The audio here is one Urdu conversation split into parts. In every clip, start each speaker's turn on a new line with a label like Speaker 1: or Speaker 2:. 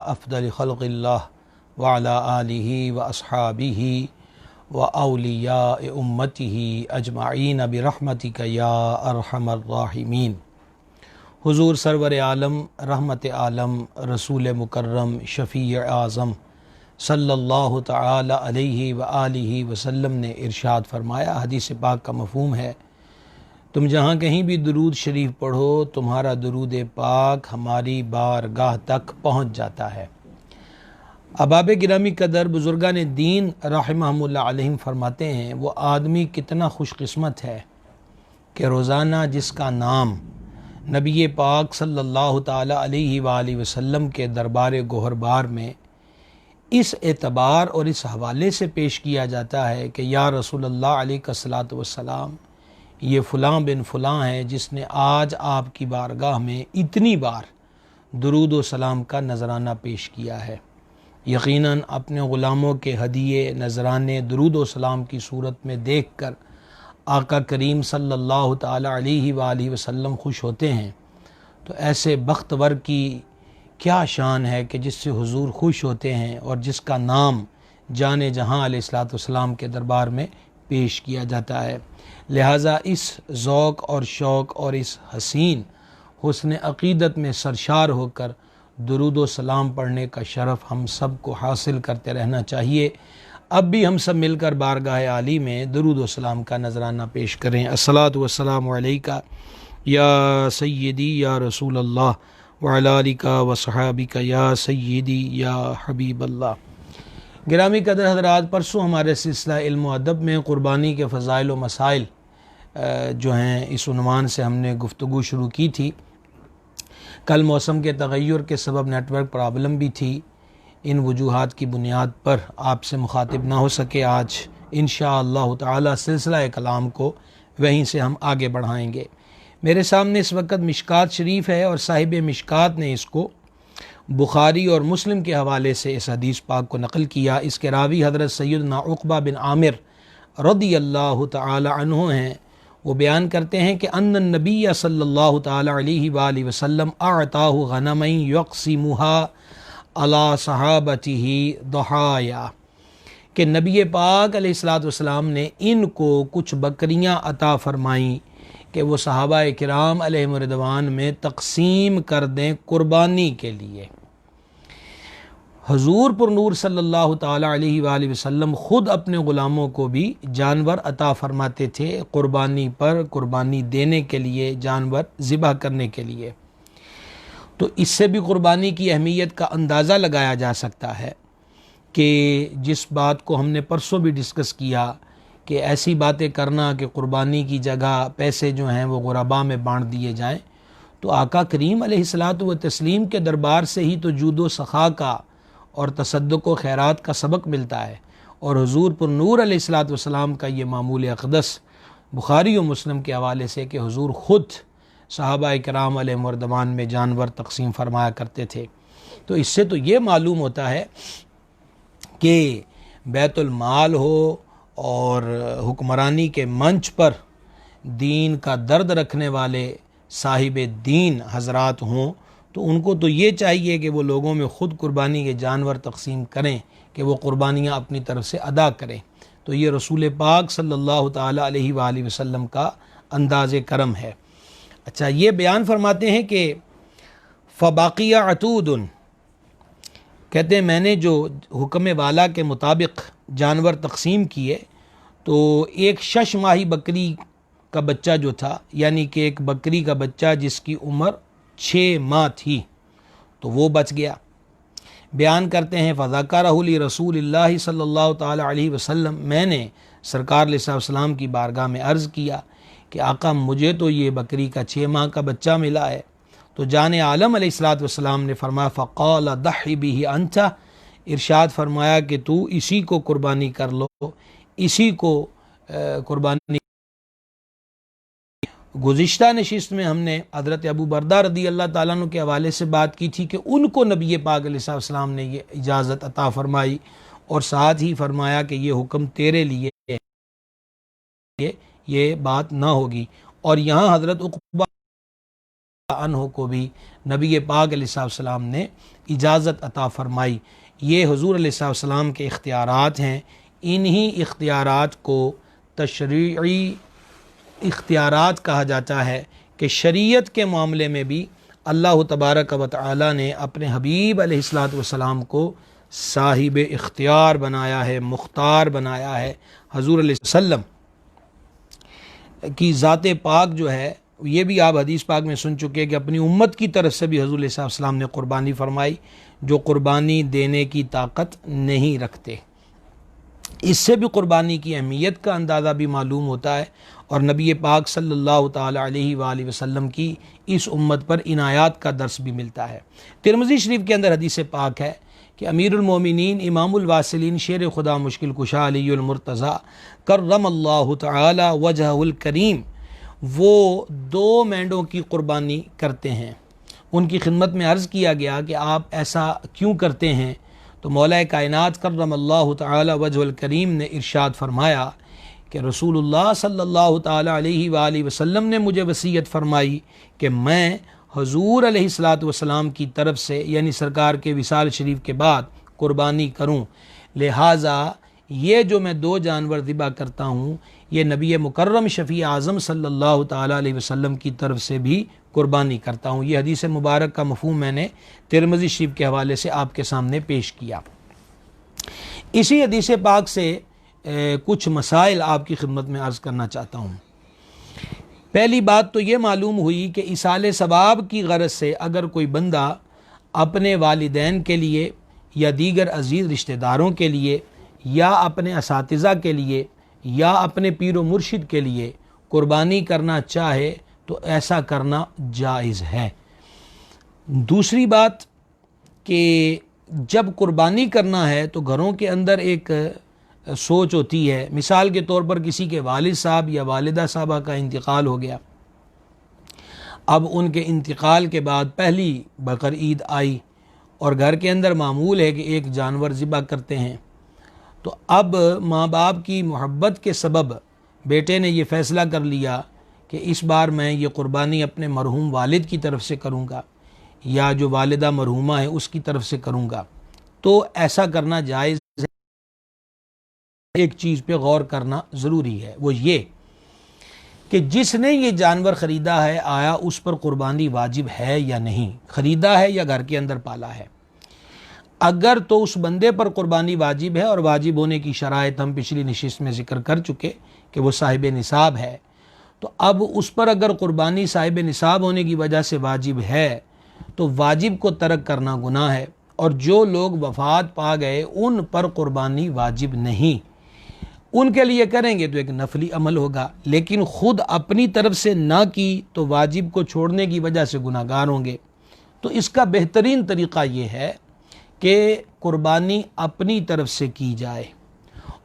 Speaker 1: افضل خلق اللہ وعلی آلہ و اصحابہ و اولیاء امتہ اجمعین برحمتک یا ارحم الراحمین۔ حضور سرور عالم، رحمت عالم، رسول مکرم، شفیع اعظم صلی اللہ تعالی علیہ وآلہ وسلم نے ارشاد فرمایا، حدیث پاک کا مفہوم ہے، تم جہاں کہیں بھی درود شریف پڑھو تمہارا درود پاک ہماری بارگاہ تک پہنچ جاتا ہے۔ احباب گرامی قدر، بزرگان دین رحمہم اللہ علیہم فرماتے ہیں وہ آدمی کتنا خوش قسمت ہے کہ روزانہ جس کا نام نبی پاک صلی اللہ تعالی علیہ وآلہ وسلم کے دربار گوہر بار میں اس اعتبار اور اس حوالے سے پیش کیا جاتا ہے کہ یا رسول اللہ علیہ الصلوۃ والسلام، یہ فلاں بن فلاں ہے جس نے آج آپ کی بارگاہ میں اتنی بار درود و سلام کا نذرانہ پیش کیا ہے۔ یقیناً اپنے غلاموں کے ہدیے نذرانے درود و سلام کی صورت میں دیکھ کر آقا کریم صلی اللہ تعالی علیہ وآلہ وسلم خوش ہوتے ہیں، تو ایسے بختور کی کیا شان ہے کہ جس سے حضور خوش ہوتے ہیں اور جس کا نام جان جہاں علیہ الصلوۃ والسلام کے دربار میں پیش کیا جاتا ہے۔ لہٰذا اس ذوق اور شوق اور اس حسین حسن عقیدت میں سرشار ہو کر درود و سلام پڑھنے کا شرف ہم سب کو حاصل کرتے رہنا چاہیے۔ اب بھی ہم سب مل کر بارگاہ عالی میں درود و سلام کا نذرانہ پیش کریں۔ الصلاۃ والسلام علیکہ یا سیدی یا رسول اللہ وعلی آلک و صحابک یا سیدی یا حبیب اللہ۔ گرامی قدر حضرات، پرسوں ہمارے سلسلہ علم و ادب میں قربانی کے فضائل و مسائل جو ہیں اس عنوان سے ہم نے گفتگو شروع کی تھی۔ کل موسم کے تغیر کے سبب نیٹ ورک پرابلم بھی تھی، ان وجوہات کی بنیاد پر آپ سے مخاطب نہ ہو سکے۔ آج انشاءاللہ تعالی سلسلہ کلام کو وہیں سے ہم آگے بڑھائیں گے۔ میرے سامنے اس وقت مشکات شریف ہے اور صاحب مشکات نے اس کو بخاری اور مسلم کے حوالے سے اس حدیث پاک کو نقل کیا۔ اس کے راوی حضرت سیدنا عقبہ بن عامر رضی اللہ تعالی عنہ ہیں۔ وہ بیان کرتے ہیں کہ ان النبی صلی اللہ تعالی علیہ وآلہ وسلم اعطاہ غنما یقسمها علی صحابتہ ضحایا، کہ نبی پاک علیہ الصلوۃ والسلام نے ان کو کچھ بکریاں عطا فرمائیں کہ وہ صحابہ کرام علیہم رضوان میں تقسیم کر دیں قربانی کے لیے۔ حضور پر نور صلی اللہ تعالی علیہ وآلہ وسلم خود اپنے غلاموں کو بھی جانور عطا فرماتے تھے قربانی پر، قربانی دینے کے لیے، جانور ذبح کرنے کے لیے۔ تو اس سے بھی قربانی کی اہمیت کا اندازہ لگایا جا سکتا ہے کہ جس بات کو ہم نے پرسوں بھی ڈسکس کیا کہ ایسی باتیں کرنا کہ قربانی کی جگہ پیسے جو ہیں وہ غرباء میں بانٹ دیے جائیں، تو آقا کریم علیہ الصلوۃ والتسلیم کے دربار سے ہی تو جود و سخا کا اور تصدق و خیرات کا سبق ملتا ہے، اور حضور پر نور علیہ الصلوۃ والسلام کا یہ معمول اقدس بخاری و مسلم کے حوالے سے کہ حضور خود صحابہ کرام علیہم رضوان میں جانور تقسیم فرمایا کرتے تھے۔ تو اس سے تو یہ معلوم ہوتا ہے کہ بیت المال ہو اور حکمرانی کے منچ پر دین کا درد رکھنے والے صاحب دین حضرات ہوں، تو ان کو تو یہ چاہیے کہ وہ لوگوں میں خود قربانی کے جانور تقسیم کریں، کہ وہ قربانیاں اپنی طرف سے ادا کریں۔ تو یہ رسول پاک صلی اللہ تعالی علیہ وآلہ وسلم کا انداز کرم ہے۔ اچھا، یہ بیان فرماتے ہیں کہ فباقیہ عتود، کہتے ہیں میں نے جو حکم والا کے مطابق جانور تقسیم کیے تو ایک 6 ماہی بکری کا بچہ جو تھا، یعنی کہ ایک بکری کا بچہ جس کی عمر 6 ماہ تھی، تو وہ بچ گیا۔ بیان کرتے ہیں فذکرہ لرسول اللہ صلی اللہ تعالی علیہ وسلم، میں نے سرکار علیہ السلام کی بارگاہ میں عرض کیا کہ آقا مجھے تو یہ بکری کا 6 ماہ کا بچہ ملا ہے۔ تو جان عالم علیہ الصلوۃ والسلام نے فرمایا فقال ضحی بہ انت، ارشاد فرمایا کہ تو اسی کو قربانی کر لو، اسی کو قربانی۔ گزشتہ نشست میں ہم نے حضرت ابو بردہ رضی اللہ تعالیٰ عنہ کے حوالے سے بات کی تھی کہ ان کو نبی پاک علیہ السلام نے یہ اجازت عطا فرمائی اور ساتھ ہی فرمایا کہ یہ حکم تیرے لیے یہ بات نہ ہوگی۔ اور یہاں حضرت عقبہ عنہ کو بھی نبی پاک علیہ السلام نے اجازت عطا فرمائی۔ یہ حضور علیہ السلام کے اختیارات ہیں، انہی اختیارات کو تشریعی اختیارات کہا جاتا ہے کہ شریعت کے معاملے میں بھی اللہ تبارک و تعالی نے اپنے حبیب علیہ السلام کو صاحب اختیار بنایا ہے، مختار بنایا ہے۔ حضور علیہ السلام کی ذات پاک جو ہے، یہ بھی آپ حدیث پاک میں سن چکے کہ اپنی امت کی طرف سے بھی حضور علیہ السلام نے قربانی فرمائی، جو قربانی دینے کی طاقت نہیں رکھتے۔ اس سے بھی قربانی کی اہمیت کا اندازہ بھی معلوم ہوتا ہے، اور نبی پاک صلی اللہ تعالی علیہ وآلہ وسلم کی اس امت پر عنایات کا درس بھی ملتا ہے۔ ترمذی شریف کے اندر حدیث پاک ہے کہ امیر المومنین امام الواصلین شیر خدا مشکل کشا علی المرتضیٰ کرم اللہ تعالی وجہ الکریم وہ 2 مینڈوں کی قربانی کرتے ہیں۔ ان کی خدمت میں عرض کیا گیا کہ آپ ایسا کیوں کرتے ہیں؟ تو مولا کائنات کرم اللہ تعالی وجہ الکریم نے ارشاد فرمایا کہ رسول اللہ صلی اللہ تعالی علیہ وآلہ وسلم نے مجھے وصیت فرمائی کہ میں حضور علیہ السلام کی طرف سے یعنی سرکار کے وصال شریف کے بعد قربانی کروں، لہٰذا یہ جو میں 2 جانور ذبح کرتا ہوں یہ نبی مکرم شفیع اعظم صلی اللہ تعالی علیہ وسلم کی طرف سے بھی قربانی کرتا ہوں۔ یہ حدیث مبارک کا مفہوم میں نے ترمذی شریف کے حوالے سے آپ کے سامنے پیش کیا۔ اسی حدیث پاک سے کچھ مسائل آپ کی خدمت میں عرض کرنا چاہتا ہوں۔ پہلی بات تو یہ معلوم ہوئی کہ ایصال ثواب کی غرض سے اگر کوئی بندہ اپنے والدین کے لیے یا دیگر عزیز رشتہ داروں کے لیے یا اپنے اساتذہ کے لیے یا اپنے پیر و مرشد کے لیے قربانی کرنا چاہے تو ایسا کرنا جائز ہے۔ دوسری بات کہ جب قربانی کرنا ہے تو گھروں کے اندر ایک سوچ ہوتی ہے، مثال کے طور پر کسی کے والد صاحب یا والدہ صاحبہ کا انتقال ہو گیا، اب ان کے انتقال کے بعد پہلی بقر عید آئی اور گھر کے اندر معمول ہے کہ ایک جانور ذبح کرتے ہیں، تو اب ماں باپ کی محبت کے سبب بیٹے نے یہ فیصلہ کر لیا کہ اس بار میں یہ قربانی اپنے مرحوم والد کی طرف سے کروں گا یا جو والدہ مرحومہ ہے اس کی طرف سے کروں گا، تو ایسا کرنا جائز ہے۔ ایک چیز پہ غور کرنا ضروری ہے، وہ یہ کہ جس نے یہ جانور خریدا ہے آیا اس پر قربانی واجب ہے یا نہیں، خریدا ہے یا گھر کے اندر پالا ہے۔ اگر تو اس بندے پر قربانی واجب ہے، اور واجب ہونے کی شرائط ہم پچھلی نشست میں ذکر کر چکے کہ وہ صاحب نصاب ہے، تو اب اس پر اگر قربانی صاحب نصاب ہونے کی وجہ سے واجب ہے تو واجب کو ترک کرنا گناہ ہے، اور جو لوگ وفات پا گئے ان پر قربانی واجب نہیں، ان کے لیے کریں گے تو ایک نفلی عمل ہوگا، لیکن خود اپنی طرف سے نہ کی تو واجب کو چھوڑنے کی وجہ سے گناہ گار ہوں گے۔ تو اس کا بہترین طریقہ یہ ہے کہ قربانی اپنی طرف سے کی جائے،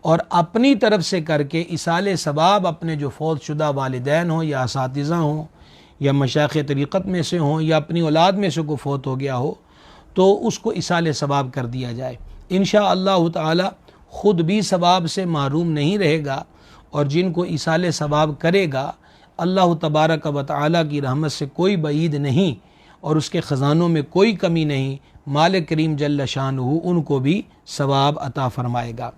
Speaker 1: اور اپنی طرف سے کر کے ایصال ثواب اپنے جو فوت شدہ والدین ہوں یا اساتذہ ہوں یا مشایخ طریقت میں سے ہوں یا اپنی اولاد میں سے کوئی فوت ہو گیا ہو تو اس کو ایصال ثواب کر دیا جائے۔ انشاءاللہ تعالی خود بھی ثواب سے محروم نہیں رہے گا، اور جن کو ایصال ثواب کرے گا اللہ تبارک و تعالی کی رحمت سے کوئی بعید نہیں، اور اس کے خزانوں میں کوئی کمی نہیں، مالک کریم جل شانہ ان کو بھی ثواب عطا فرمائے گا۔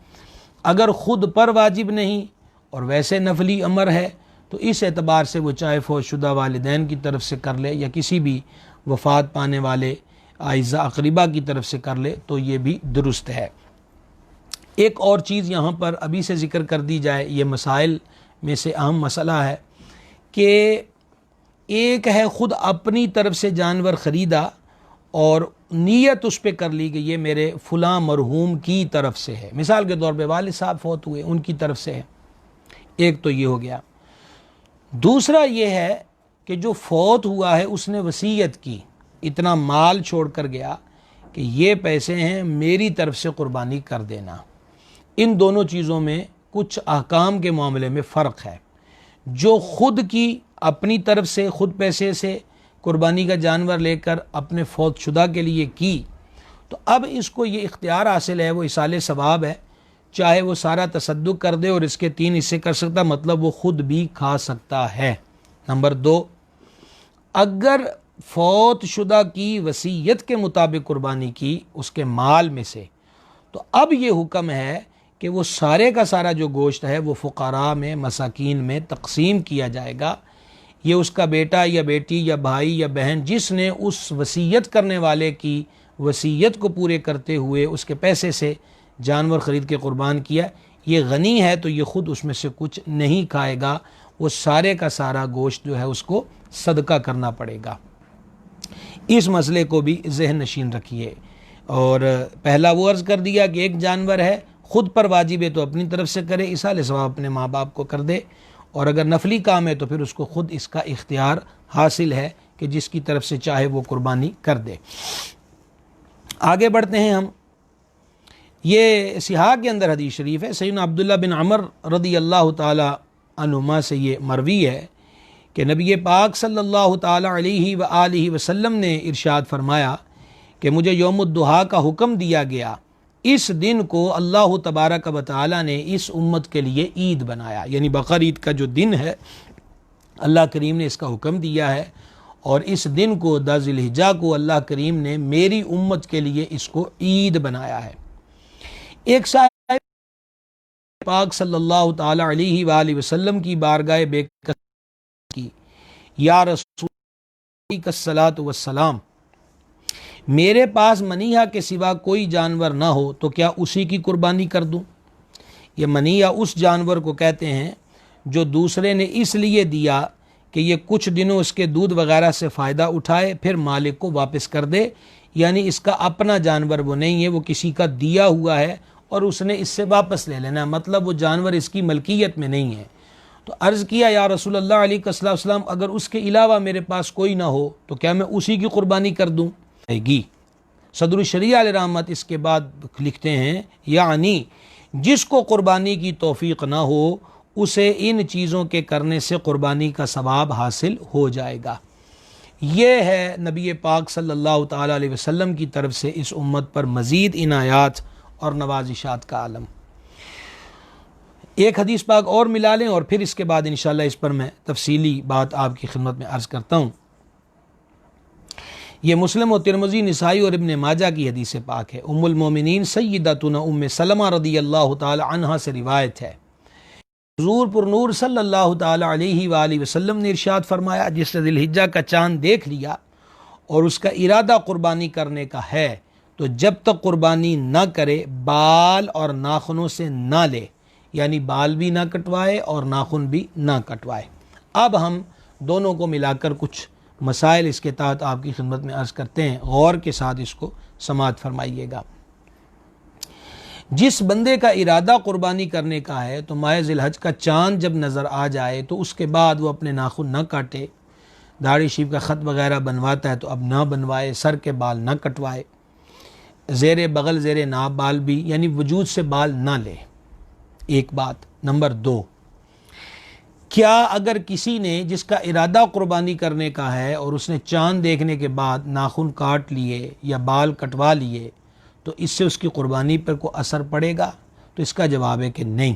Speaker 1: اگر خود پر واجب نہیں اور ویسے نفلی امر ہے تو اس اعتبار سے وہ چاہے فوت شدہ والدین کی طرف سے کر لے یا کسی بھی وفات پانے والے اعزاء اقربا کی طرف سے کر لے تو یہ بھی درست ہے۔ ایک اور چیز یہاں پر ابھی سے ذکر کر دی جائے، یہ مسائل میں سے اہم مسئلہ ہے کہ ایک ہے خود اپنی طرف سے جانور خریدا اور نیت اس پہ کر لی کہ یہ میرے فلاں مرحوم کی طرف سے ہے، مثال کے طور پہ والد صاحب فوت ہوئے ان کی طرف سے ہے، ایک تو یہ ہو گیا۔ دوسرا یہ ہے کہ جو فوت ہوا ہے اس نے وصیت کی، اتنا مال چھوڑ کر گیا کہ یہ پیسے ہیں میری طرف سے قربانی کر دینا۔ ان دونوں چیزوں میں کچھ احکام کے معاملے میں فرق ہے۔ جو خود کی اپنی طرف سے خود پیسے سے قربانی کا جانور لے کر اپنے فوت شدہ کے لیے کی تو اب اس کو یہ اختیار حاصل ہے، وہ ایصال ثواب ہے، چاہے وہ سارا تصدق کر دے اور اس کے 3 حصے کر سکتا، مطلب وہ خود بھی کھا سکتا ہے۔ نمبر 2، اگر فوت شدہ کی وصیت کے مطابق قربانی کی اس کے مال میں سے، تو اب یہ حکم ہے کہ وہ سارے کا سارا جو گوشت ہے وہ فقراء میں، مساکین میں تقسیم کیا جائے گا۔ یہ اس کا بیٹا یا بیٹی یا بھائی یا بہن جس نے اس وصیت کرنے والے کی وصیت کو پورے کرتے ہوئے اس کے پیسے سے جانور خرید کے قربان کیا، یہ غنی ہے تو یہ خود اس میں سے کچھ نہیں کھائے گا، وہ سارے کا سارا گوشت جو ہے اس کو صدقہ کرنا پڑے گا۔ اس مسئلے کو بھی ذہن نشین رکھیے۔ اور پہلا وہ عرض کر دیا کہ ایک جانور ہے، خود پر واجب ہے تو اپنی طرف سے کرے، ایصال ثواب اپنے ماں باپ کو کر دے، اور اگر نفلی کام ہے تو پھر اس کو خود اس کا اختیار حاصل ہے کہ جس کی طرف سے چاہے وہ قربانی کر دے۔ آگے بڑھتے ہیں ہم۔ یہ صحاح کے اندر حدیث شریف ہے، سیدنا عبداللہ بن عمر رضی اللہ تعالی عنہما سے یہ مروی ہے کہ نبی پاک صلی اللہ تعالی علیہ وآلہ وسلم نے ارشاد فرمایا کہ مجھے یوم الضحیٰ کا حکم دیا گیا، اس دن کو اللہ تبارک و تعالی نے اس امت کے لیے عید بنایا، یعنی بقر عید کا جو دن ہے اللہ کریم نے اس کا حکم دیا ہے، اور اس دن کو ذی الحجہ کو اللہ کریم نے میری امت کے لیے اس کو عید بنایا ہے۔ ایک صاحب پاک صلی اللہ تعالی علیہ وآلہ وسلم کی بارگاہ بے کی، یا رسول اللہ الصلاۃ والسلام، میرے پاس منیہا کے سوا کوئی جانور نہ ہو تو کیا اسی کی قربانی کر دوں؟ یہ منیہا اس جانور کو کہتے ہیں جو دوسرے نے اس لیے دیا کہ یہ کچھ دنوں اس کے دودھ وغیرہ سے فائدہ اٹھائے پھر مالک کو واپس کر دے، یعنی اس کا اپنا جانور وہ نہیں ہے، وہ کسی کا دیا ہوا ہے اور اس نے اس سے واپس لے لینا ہے، مطلب وہ جانور اس کی ملکیت میں نہیں ہے۔ تو عرض کیا یا رسول اللہ علیہ السلام، اگر اس کے علاوہ میرے پاس کوئی نہ ہو تو کیا میں اسی کی قربانی کر دوں؟ گی صدر الشریعہ علیہ رحمت اس کے بعد لکھتے ہیں، یعنی جس کو قربانی کی توفیق نہ ہو اسے ان چیزوں کے کرنے سے قربانی کا ثواب حاصل ہو جائے گا۔ یہ ہے نبی پاک صلی اللہ تعالی علیہ وسلم کی طرف سے اس امت پر مزید عنایات اور نوازشات کا عالم۔ ایک حدیث پاک اور ملا لیں اور پھر اس کے بعد انشاءاللہ اس پر میں تفصیلی بات آپ کی خدمت میں عرض کرتا ہوں۔ یہ مسلم و ترمذی، نسائی اور ابن ماجہ کی حدیث پاک ہے۔ ام المومنین سیدتنا ام سلمہ رضی اللہ تعالی عنہا سے روایت ہے، حضور پر نور صلی اللہ تعالی علیہ وآلہ وسلم نے ارشاد فرمایا، جس نے ذی الحجہ کا چاند دیکھ لیا اور اس کا ارادہ قربانی کرنے کا ہے تو جب تک قربانی نہ کرے بال اور ناخنوں سے نہ لے، یعنی بال بھی نہ کٹوائے اور ناخن بھی نہ کٹوائے۔ اب ہم دونوں کو ملا کر کچھ مسائل اس کے تحت آپ کی خدمت میں عرض کرتے ہیں، غور کے ساتھ اس کو سماعت فرمائیے گا۔ جس بندے کا ارادہ قربانی کرنے کا ہے تو ماہ ذی الحج کا چاند جب نظر آ جائے تو اس کے بعد وہ اپنے ناخن نہ کاٹے، داڑھی شیف کا خط وغیرہ بنواتا ہے تو اب نہ بنوائے، سر کے بال نہ کٹوائے، زیر بغل زیر ناف بال بھی، یعنی وجود سے بال نہ لے۔ ایک بات۔ نمبر 2، کیا اگر کسی نے جس کا ارادہ قربانی کرنے کا ہے اور اس نے چاند دیکھنے کے بعد ناخن کاٹ لیے یا بال کٹوا لیے تو اس سے اس کی قربانی پر کوئی اثر پڑے گا؟ تو اس کا جواب ہے کہ نہیں،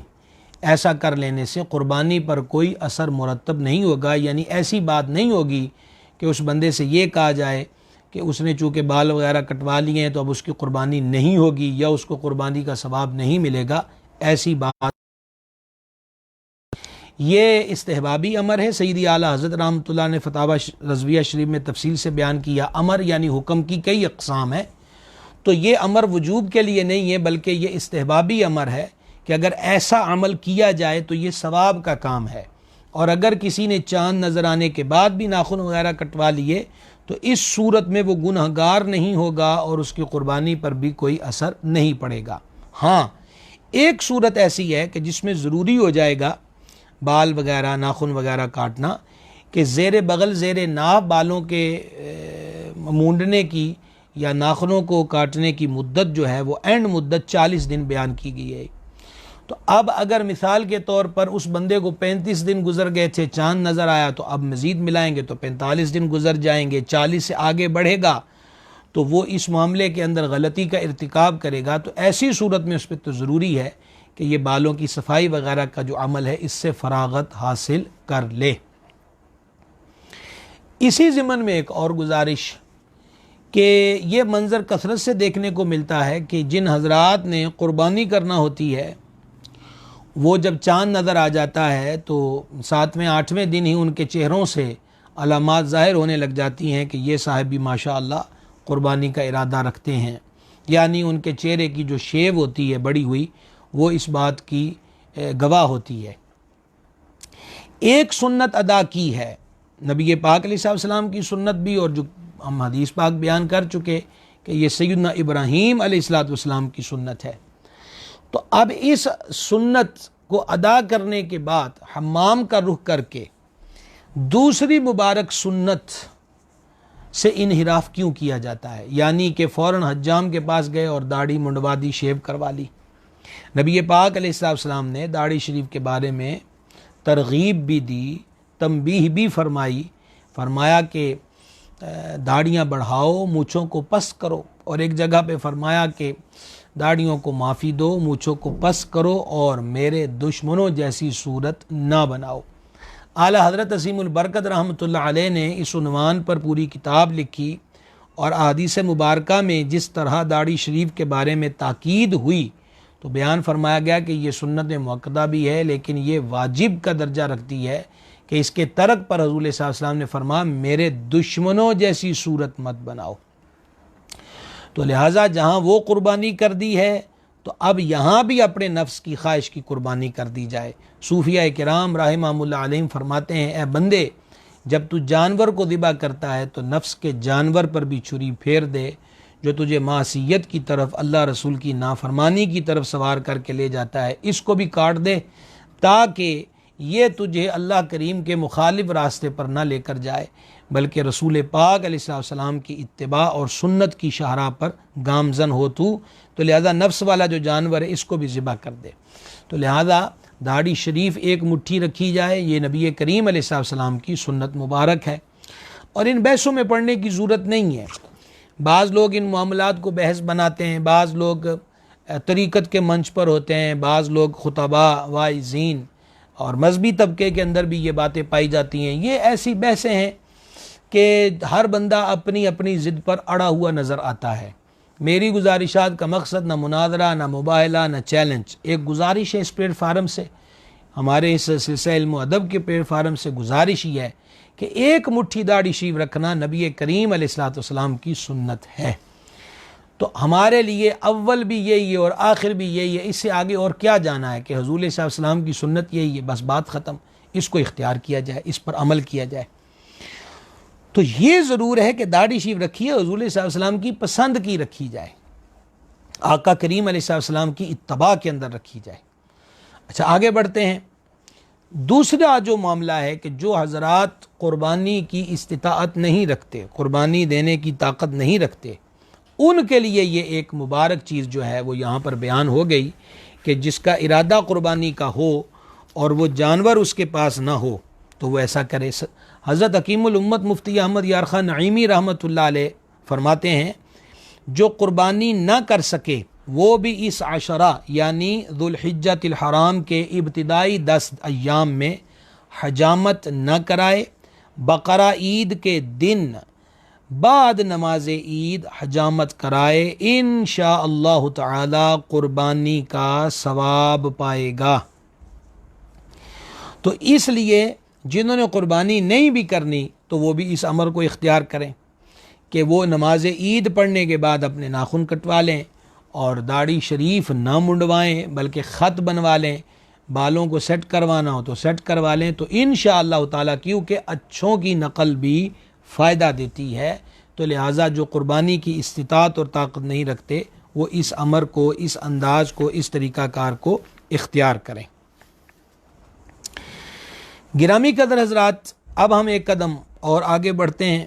Speaker 1: ایسا کر لینے سے قربانی پر کوئی اثر مرتب نہیں ہوگا، یعنی ایسی بات نہیں ہوگی کہ اس بندے سے یہ کہا جائے کہ اس نے چونکہ بال وغیرہ کٹوا لیے ہیں تو اب اس کی قربانی نہیں ہوگی یا اس کو قربانی کا ثواب نہیں ملے گا، ایسی بات۔ یہ استحبابی امر ہے، سیدی اعلیٰ حضرت رحمۃ اللہ نے فتاوی رضویہ شریف میں تفصیل سے بیان کیا۔ امر یعنی حکم کی کئی اقسام ہیں، تو یہ امر وجوب کے لیے نہیں ہے بلکہ یہ استحبابی امر ہے کہ اگر ایسا عمل کیا جائے تو یہ ثواب کا کام ہے، اور اگر کسی نے چاند نظر آنے کے بعد بھی ناخن وغیرہ کٹوا لیے تو اس صورت میں وہ گنہگار نہیں ہوگا اور اس کی قربانی پر بھی کوئی اثر نہیں پڑے گا۔ ہاں، ایک صورت ایسی ہے کہ جس میں ضروری ہو جائے گا بال وغیرہ ناخن وغیرہ کاٹنا، کہ زیر بغل زیر ناف بالوں کے مونڈنے کی یا ناخنوں کو کاٹنے کی مدت جو ہے وہ اینڈ مدت 40 دن بیان کی گئی ہے۔ تو اب اگر مثال کے طور پر اس بندے کو 35 دن گزر گئے تھے، چاند نظر آیا تو اب مزید ملائیں گے تو 45 دن گزر جائیں گے، 40 سے آگے بڑھے گا تو وہ اس معاملے کے اندر غلطی کا ارتکاب کرے گا، تو ایسی صورت میں اس پہ تو ضروری ہے کہ یہ بالوں کی صفائی وغیرہ کا جو عمل ہے اس سے فراغت حاصل کر لے۔ اسی ضمن میں ایک اور گزارش کہ یہ منظر کثرت سے دیکھنے کو ملتا ہے کہ جن حضرات نے قربانی کرنا ہوتی ہے وہ جب چاند نظر آ جاتا ہے تو 7ویں 8ویں دن ہی ان کے چہروں سے علامات ظاہر ہونے لگ جاتی ہیں کہ یہ صاحب بھی ماشاء اللہ قربانی کا ارادہ رکھتے ہیں، یعنی ان کے چہرے کی جو شیو ہوتی ہے بڑی ہوئی وہ اس بات کی گواہ ہوتی ہے۔ ایک سنت ادا کی ہے نبی پاک علیہ السلام کی سنت بھی، اور جو ہم حدیث پاک بیان کر چکے کہ یہ سیدنا ابراہیم علیہ السلام کی سنت ہے۔ تو اب اس سنت کو ادا کرنے کے بعد حمام کا رخ کر کے دوسری مبارک سنت سے انحراف کیوں کیا جاتا ہے، یعنی کہ فوراً حجام کے پاس گئے اور داڑھی منڈوا دی، شیو کروا لی۔ نبی پاک علیہ السلام نے داڑھی شریف کے بارے میں ترغیب بھی دی، تنبیہ بھی فرمایا کہ داڑھیاں بڑھاؤ، مونچھوں کو پس کرو، اور ایک جگہ پہ فرمایا کہ داڑھیوں کو معافی دو، مونچھوں کو پس کرو اور میرے دشمنوں جیسی صورت نہ بناؤ۔ اعلی حضرت عظیم البرکت رحمۃ اللہ علیہ نے اس عنوان پر پوری کتاب لکھی، اور احادیث مبارکہ میں جس طرح داڑھی شریف کے بارے میں تاکید ہوئی تو بیان فرمایا گیا کہ یہ سنت مؤکدہ بھی ہے، لیکن یہ واجب کا درجہ رکھتی ہے کہ اس کے ترک پر حضور صلی اللہ علیہ وسلم نے فرمایا میرے دشمنوں جیسی صورت مت بناؤ۔ تو لہٰذا جہاں وہ قربانی کر دی ہے تو اب یہاں بھی اپنے نفس کی خواہش کی قربانی کر دی جائے۔ صوفیہ کرام رحمہم اللہ علیہم فرماتے ہیں اے بندے، جب تو جانور کو ذبح کرتا ہے تو نفس کے جانور پر بھی چھری پھیر دے جو تجھے معصیت کی طرف، اللہ رسول کی نافرمانی کی طرف سوار کر کے لے جاتا ہے، اس کو بھی کاٹ دے تاکہ یہ تجھے اللہ کریم کے مخالف راستے پر نہ لے کر جائے بلکہ رسول پاک علیہ السلام کی اتباع اور سنت کی شاہراہ پر گامزن ہو تو لہذا نفس والا جو جانور ہے اس کو بھی ذبح کر دے۔ تو لہذا داڑھی شریف ایک مٹھی رکھی جائے، یہ نبی کریم علیہ السلام کی سنت مبارک ہے، اور ان بحثوں میں پڑھنے کی ضرورت نہیں ہے۔ بعض لوگ ان معاملات کو بحث بناتے ہیں، بعض لوگ طریقت کے منچ پر ہوتے ہیں، بعض لوگ خطباء، واعظین اور مذہبی طبقے کے اندر بھی یہ باتیں پائی جاتی ہیں۔ یہ ایسی بحثیں ہیں کہ ہر بندہ اپنی اپنی ضد پر اڑا ہوا نظر آتا ہے۔ میری گزارشات کا مقصد نہ مناظرہ، نہ مباہلہ، نہ چیلنج۔ ایک گزارش ہے اس پلیٹ فارم سے، ہمارے اس سلسلہ علم و ادب کے پلیٹ فارم سے گزارش ہی ہے کہ ایک مٹھی داڑھی شریف رکھنا نبی کریم علیہ السلام کی سنت ہے۔ تو ہمارے لیے اول بھی یہی ہے اور آخر بھی یہی ہے، اس سے آگے اور کیا جانا ہے کہ حضور صلی اللہ علیہ وسلم کی سنت یہی ہے، بس بات ختم، اس کو اختیار کیا جائے، اس پر عمل کیا جائے۔ تو یہ ضرور ہے کہ داڑھی شریف رکھی ہے حضور صلی اللہ علیہ وسلم کی پسند کی رکھی جائے، آقا کریم علیہ السلام کی اتباع کے اندر رکھی جائے۔ اچھا آگے بڑھتے ہیں۔ دوسرا جو معاملہ ہے کہ جو حضرات قربانی کی استطاعت نہیں رکھتے، قربانی دینے کی طاقت نہیں رکھتے، ان کے لیے یہ ایک مبارک چیز جو ہے وہ یہاں پر بیان ہو گئی کہ جس کا ارادہ قربانی کا ہو اور وہ جانور اس کے پاس نہ ہو تو وہ ایسا کرے۔ حضرت حکیم الامت مفتی احمد یار خان نعیمی رحمۃ اللہ علیہ فرماتے ہیں جو قربانی نہ کر سکے وہ بھی اس عشرہ یعنی ذوالحجۃ الحرام کے ابتدائی 10 ایام میں حجامت نہ کرائے، بقرہ عید کے دن بعد نماز عید حجامت کرائے، انشاءاللہ تعالی قربانی کا ثواب پائے گا۔ تو اس لیے جنہوں نے قربانی نہیں بھی کرنی تو وہ بھی اس امر کو اختیار کریں کہ وہ نماز عید پڑھنے کے بعد اپنے ناخن کٹوا لیں اور داڑھی شریف نہ منڈوائیں بلکہ خط بنوا لیں، بالوں کو سیٹ کروانا ہو تو سیٹ کروا لیں، تو انشاءاللہ تعالیٰ کیونکہ اچھوں کی نقل بھی فائدہ دیتی ہے، تو لہٰذا جو قربانی کی استطاعت اور طاقت نہیں رکھتے وہ اس امر کو، اس انداز کو، اس طریقہ کار کو اختیار کریں۔ گرامی قدر حضرات، اب ہم ایک قدم اور آگے بڑھتے ہیں۔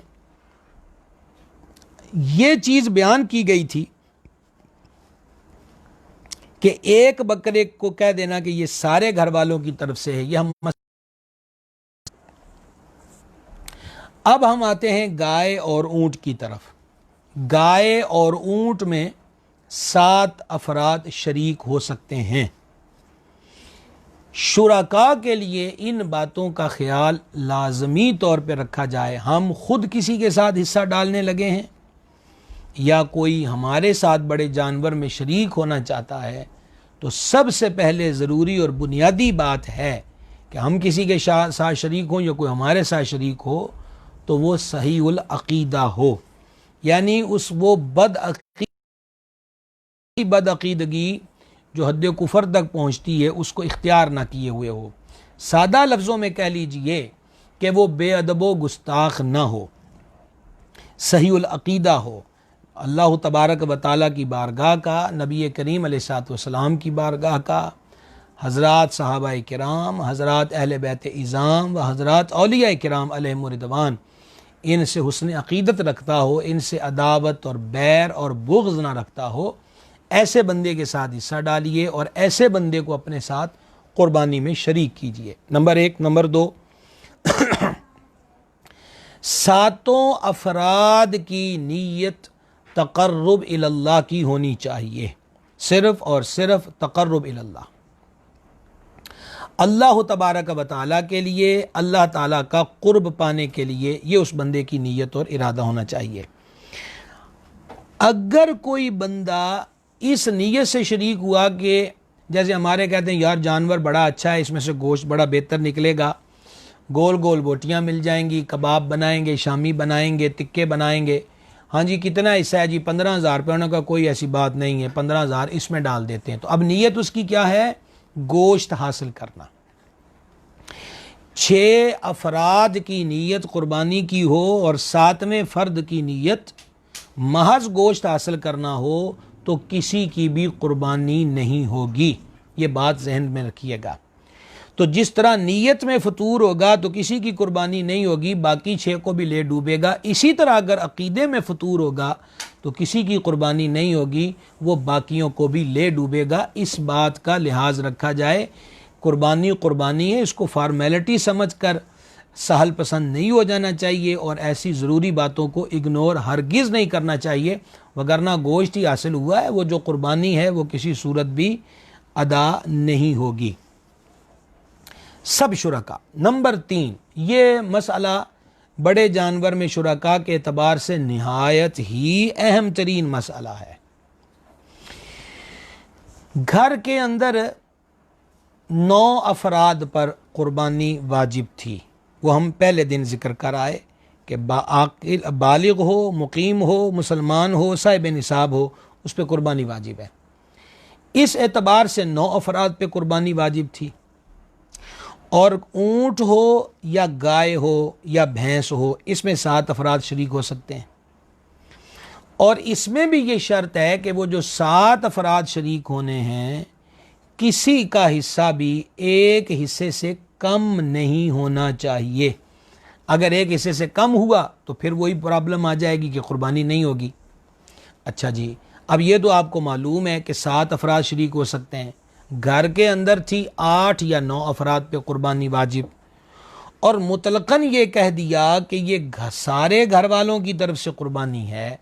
Speaker 1: یہ چیز بیان کی گئی تھی کہ ایک بکرے کو کہہ دینا کہ یہ سارے گھر والوں کی طرف سے ہے، یہ ہم اب ہم آتے ہیں گائے اور اونٹ کی طرف۔ گائے اور اونٹ میں 7 افراد شریک ہو سکتے ہیں۔ شرکاء کے لیے ان باتوں کا خیال لازمی طور پہ رکھا جائے. ہم خود کسی کے ساتھ حصہ ڈالنے لگے ہیں یا کوئی ہمارے ساتھ بڑے جانور میں شریک ہونا چاہتا ہے تو سب سے پہلے ضروری اور بنیادی بات ہے کہ ہم کسی کے ساتھ شریک ہوں یا کوئی ہمارے ساتھ شریک ہو تو وہ صحیح العقیدہ ہو، یعنی وہ بد عقیدگی جو حد کفر تک پہنچتی ہے اس کو اختیار نہ کیے ہوئے ہو. سادہ لفظوں میں کہہ لیجئے کہ وہ بے ادب و گستاخ نہ ہو، صحیح العقیدہ ہو، اللہ تبارک و تعالیٰ کی بارگاہ کا، نبی کریم علیہ الصلوۃ والسلام کی بارگاہ کا، حضرات صحابہ کرام، حضرات اہل بیت اعظام و حضرات اولیاء کرام علیہم الرضوان، ان سے حسن عقیدت رکھتا ہو، ان سے عداوت اور بیر اور بغض نہ رکھتا ہو، ایسے بندے کے ساتھ حصہ ڈالیے اور ایسے بندے کو اپنے ساتھ قربانی میں شریک کیجیے. نمبر 1. نمبر 2، ساتوں افراد کی نیت تقرب اللہ کی ہونی چاہیے، صرف اور صرف تقرب اللہ، اللہ تبارک و تعالیٰ کے لیے، اللہ تعالیٰ کا قرب پانے کے لیے یہ اس بندے کی نیت اور ارادہ ہونا چاہیے. اگر کوئی بندہ اس نیت سے شریک ہوا کہ جیسے ہمارے کہتے ہیں یار جانور بڑا اچھا ہے، اس میں سے گوشت بڑا بہتر نکلے گا، گول گول بوٹیاں مل جائیں گی، کباب بنائیں گے، شامی بنائیں گے، تکے بنائیں گے، ہاں جی کتنا حصہ ہے جی 15,000 روپے، انہوں نے کہا کوئی ایسی بات نہیں ہے، 15,000 اس میں ڈال دیتے ہیں. تو اب نیت اس کی کیا ہے؟ گوشت حاصل کرنا. 6 افراد کی نیت قربانی کی ہو اور 7ویں فرد کی نیت محض گوشت حاصل کرنا ہو تو کسی کی بھی قربانی نہیں ہوگی. یہ بات ذہن میں رکھیے گا. تو جس طرح نیت میں فطور ہوگا تو کسی کی قربانی نہیں ہوگی، باقی 6 کو بھی لے ڈوبے گا. اسی طرح اگر عقیدے میں فطور ہوگا تو کسی کی قربانی نہیں ہوگی، وہ باقیوں کو بھی لے ڈوبے گا. اس بات کا لحاظ رکھا جائے. قربانی ہے، اس کو فارمیلٹی سمجھ کر سہل پسند نہیں ہو جانا چاہیے اور ایسی ضروری باتوں کو اگنور ہرگز نہیں کرنا چاہیے، وگرنہ گوشت ہی حاصل ہوا ہے، وہ جو قربانی ہے وہ کسی صورت بھی ادا نہیں ہوگی. سب شرکا. نمبر 3، یہ مسئلہ بڑے جانور میں شرکا کے اعتبار سے نہایت ہی اہم ترین مسئلہ ہے. گھر کے اندر 9 افراد پر قربانی واجب تھی، وہ ہم پہلے دن ذکر کر آئے کہ بالغ ہو، مقیم ہو، مسلمان ہو، صاحب نصاب ہو، اس پہ قربانی واجب ہے. اس اعتبار سے 9 افراد پہ قربانی واجب تھی. اور اونٹ ہو یا گائے ہو یا بھینس ہو، اس میں 7 افراد شریک ہو سکتے ہیں. اور اس میں بھی یہ شرط ہے کہ وہ جو 7 افراد شریک ہونے ہیں کسی کا حصہ بھی ایک حصے سے کم نہیں ہونا چاہیے. اگر ایک حصے سے کم ہوا تو پھر وہی پرابلم آ جائے گی کہ قربانی نہیں ہوگی. اچھا جی، اب یہ تو آپ کو معلوم ہے کہ 7 افراد شریک ہو سکتے ہیں. گھر کے اندر تھی 8 یا 9 افراد پہ قربانی واجب، اور مطلقاً یہ کہہ دیا کہ یہ سارے گھر والوں کی طرف سے قربانی ہے،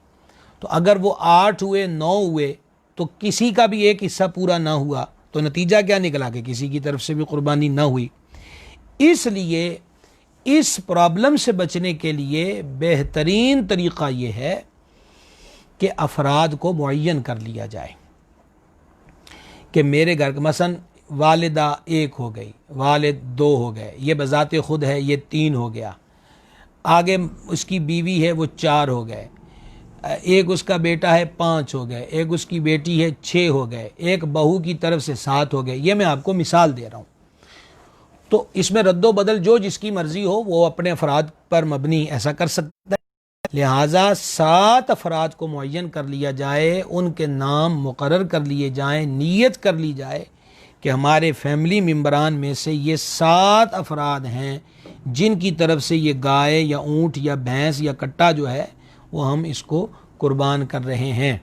Speaker 1: تو اگر وہ 8 ہوئے 9 ہوئے تو کسی کا بھی ایک حصہ پورا نہ ہوا تو نتیجہ کیا نکلا کہ کسی کی طرف سے بھی قربانی نہ ہوئی. اس لیے اس پرابلم سے بچنے کے لیے بہترین طریقہ یہ ہے کہ افراد کو معین کر لیا جائے کہ میرے گھر کا مثلا والدہ 1 ہو گئی، والد 2 ہو گئے، یہ بذات خود ہے یہ 3 ہو گیا، آگے اس کی بیوی ہے وہ 4 ہو گئے، ایک اس کا بیٹا ہے 5 ہو گئے، ایک اس کی بیٹی ہے 6 ہو گئے، ایک بہو کی طرف سے 7 ہو گئے. یہ میں آپ کو مثال دے رہا ہوں. تو اس میں رد و بدل جو جس کی مرضی ہو وہ اپنے افراد پر مبنی ایسا کر سکتا ہے. لہٰذا 7 افراد کو معین کر لیا جائے، ان کے نام مقرر کر لیے جائیں، نیت کر لی جائے کہ ہمارے فیملی ممبران میں سے یہ 7 افراد ہیں جن کی طرف سے یہ گائے یا اونٹ یا بھینس یا کٹا جو ہے وہ ہم اس کو قربان کر رہے ہیں.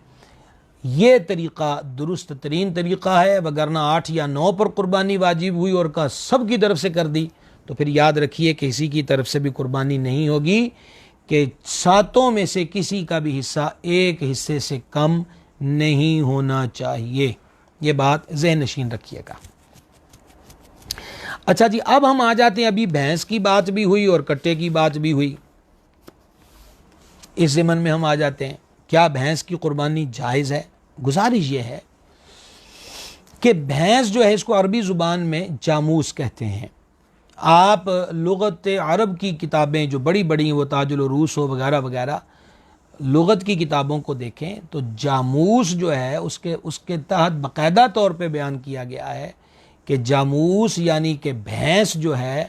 Speaker 1: یہ طریقہ درست ترین طریقہ ہے، وگرنہ 8 یا 9 پر قربانی واجب ہوئی اور کا سب کی طرف سے کر دی تو پھر یاد رکھیے کہ کسی کی طرف سے بھی قربانی نہیں ہوگی، کہ 7 میں سے کسی کا بھی حصہ ایک حصے سے کم نہیں ہونا چاہیے. یہ بات ذہن نشین رکھیے گا. اچھا جی، اب ہم آ جاتے ہیں، ابھی بھینس کی بات بھی ہوئی اور کٹے کی بات بھی ہوئی، اس ضمن میں ہم آ جاتے ہیں کیا بھینس کی قربانی جائز ہے؟ گزارش یہ ہے کہ بھینس جو ہے اس کو عربی زبان میں جاموس کہتے ہیں۔ آپ لغت عرب کی کتابیں جو بڑی بڑی ہیں، وہ تاج العروس ہو وغیرہ وغیرہ، لغت کی کتابوں کو دیکھیں تو جاموس جو ہے اس کے تحت باقاعدہ طور پہ بیان کیا گیا ہے کہ جاموس یعنی کہ بھینس جو ہے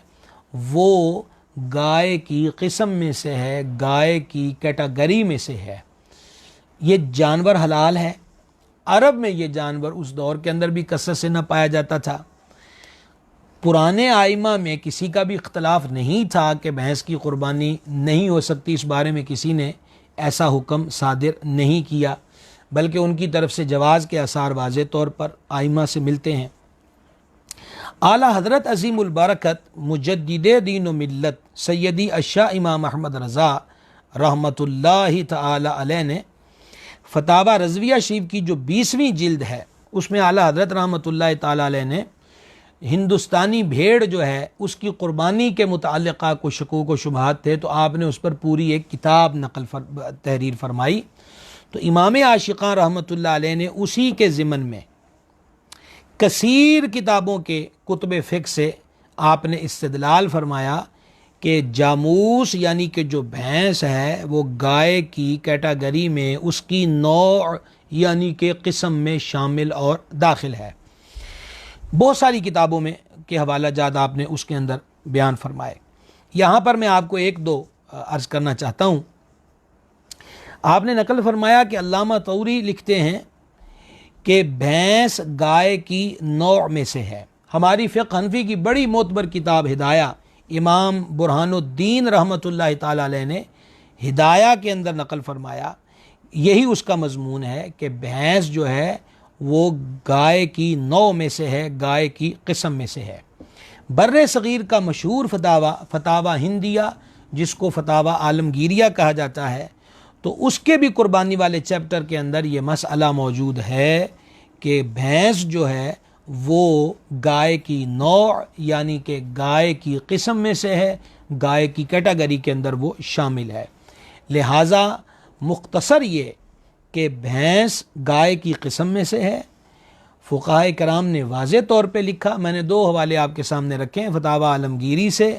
Speaker 1: وہ گائے کی قسم میں سے ہے، گائے کی کیٹاگری میں سے ہے، یہ جانور حلال ہے۔ عرب میں یہ جانور اس دور کے اندر بھی کثرت سے نہ پایا جاتا تھا۔ پرانے آئمہ میں کسی کا بھی اختلاف نہیں تھا کہ بھینس کی قربانی نہیں ہو سکتی، اس بارے میں کسی نے ایسا حکم صادر نہیں کیا، بلکہ ان کی طرف سے جواز کے آثار واضح طور پر آئمہ سے ملتے ہیں۔ اعلیٰ حضرت عظیم البرکت مجدد دین و ملت سیدی اشاہ امام احمد رضا رحمۃ اللہ تعالی علیہ نے فتاوی رضویہ شریف کی جو 20ویں جلد ہے، اس میں اعلیٰ حضرت رحمۃ اللہ تعالی علیہ نے ہندوستانی بھیڑ جو ہے اس کی قربانی کے متعلقہ کچھ شکوک و شبہات تھے، تو آپ نے اس پر پوری ایک کتاب تحریر فرمائی۔ تو امام عاشقاں رحمۃ اللہ علیہ نے اسی کے ضمن میں کثیر کتابوں کے کتب فقہ سے آپ نے استدلال فرمایا کہ جاموس یعنی کہ جو بھینس ہے وہ گائے کی کیٹاگری میں اس کی نوع یعنی کہ قسم میں شامل اور داخل ہے۔ بہت ساری کتابوں میں کے حوالہ جات آپ نے اس کے اندر بیان فرمائے۔ یہاں پر میں آپ کو ایک دو عرض کرنا چاہتا ہوں۔ آپ نے نقل فرمایا کہ علامہ طوری لکھتے ہیں کہ بھینس گائے کی نوع میں سے ہے۔ ہماری فقہ حنفی کی بڑی معتبر کتاب ہدایہ، امام برہان الدین رحمۃ اللہ تعالی علیہ نے ہدایہ کے اندر نقل فرمایا، یہی اس کا مضمون ہے کہ بھینس جو ہے وہ گائے کی نوع میں سے ہے، گائے کی قسم میں سے ہے۔ بر صغیر کا مشہور فتاوی ہندیہ، جس کو فتاوی عالمگیریہ کہا جاتا ہے، تو اس کے بھی قربانی والے چیپٹر کے اندر یہ مسئلہ موجود ہے کہ بھینس جو ہے وہ گائے کی نوع یعنی کہ گائے کی قسم میں سے ہے، گائے کی کیٹاگری کے اندر وہ شامل ہے۔ لہٰذا مختصر یہ کہ بھینس گائے کی قسم میں سے ہے۔ فقہاء کرام نے واضح طور پہ لکھا، میں نے دو حوالے آپ کے سامنے رکھے ہیں، فتاوی عالمگیری سے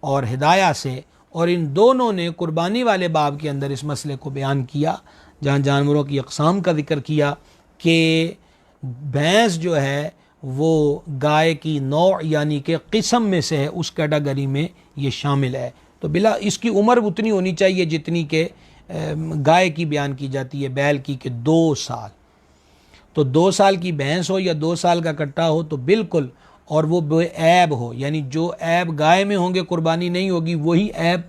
Speaker 1: اور ہدایہ سے، اور ان دونوں نے قربانی والے باب کے اندر اس مسئلے کو بیان کیا، جہاں جانوروں کی اقسام کا ذکر کیا کہ بھینس جو ہے وہ گائے کی نوع یعنی کہ قسم میں سے ہے، اس کیٹاگری میں یہ شامل ہے۔ تو بلا اس کی عمر اتنی ہونی چاہیے جتنی کہ گائے کی بیان کی جاتی ہے، بیل کی، کہ 2 سال۔ تو 2 سال کی بھینس ہو یا 2 سال کا کٹا ہو تو بالکل، اور وہ بے عیب ہو، یعنی جو عیب گائے میں ہوں گے قربانی نہیں ہوگی، وہی عیب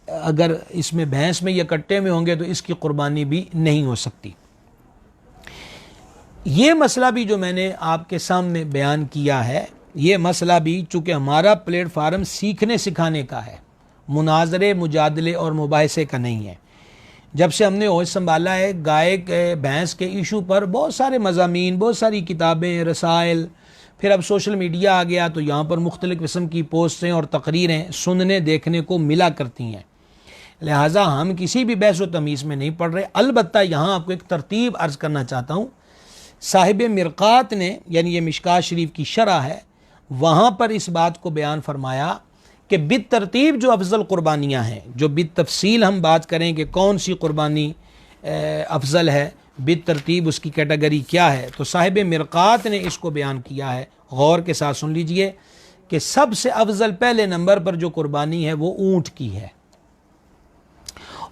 Speaker 1: اگر اس میں بھینس میں یا کٹے میں ہوں گے تو اس کی قربانی بھی نہیں ہو سکتی۔ یہ مسئلہ بھی جو میں نے آپ کے سامنے بیان کیا ہے، یہ مسئلہ بھی چونکہ ہمارا پلیٹ فارم سیکھنے سکھانے کا ہے، مناظرے، مجادلے اور مباحثے کا نہیں ہے۔ جب سے ہم نے ہوش سنبھالا ہے گائے کے بھینس کے ایشو پر بہت سارے مضامین، بہت ساری کتابیں، رسائل، پھر اب سوشل میڈیا آ گیا تو یہاں پر مختلف قسم کی پوسٹیں اور تقریریں سننے دیکھنے کو ملا کرتی ہیں۔ لہٰذا ہم کسی بھی بحث و تمیز میں نہیں پڑھ رہے۔ البتہ یہاں آپ کو ایک ترتیب عرض کرنا چاہتا ہوں۔ صاحب مرقات نے، یعنی یہ مشکات شریف کی شرح ہے، وہاں پر اس بات کو بیان فرمایا کہ بالترتیب جو افضل قربانیاں ہیں، جو بالتفصیل ہم بات کریں کہ کون سی قربانی افضل ہے، بالترتیب اس کی کیٹیگری کیا ہے، تو صاحب مرقات نے اس کو بیان کیا ہے۔ غور کے ساتھ سن لیجئے کہ سب سے افضل پہلے نمبر پر جو قربانی ہے وہ اونٹ کی ہے،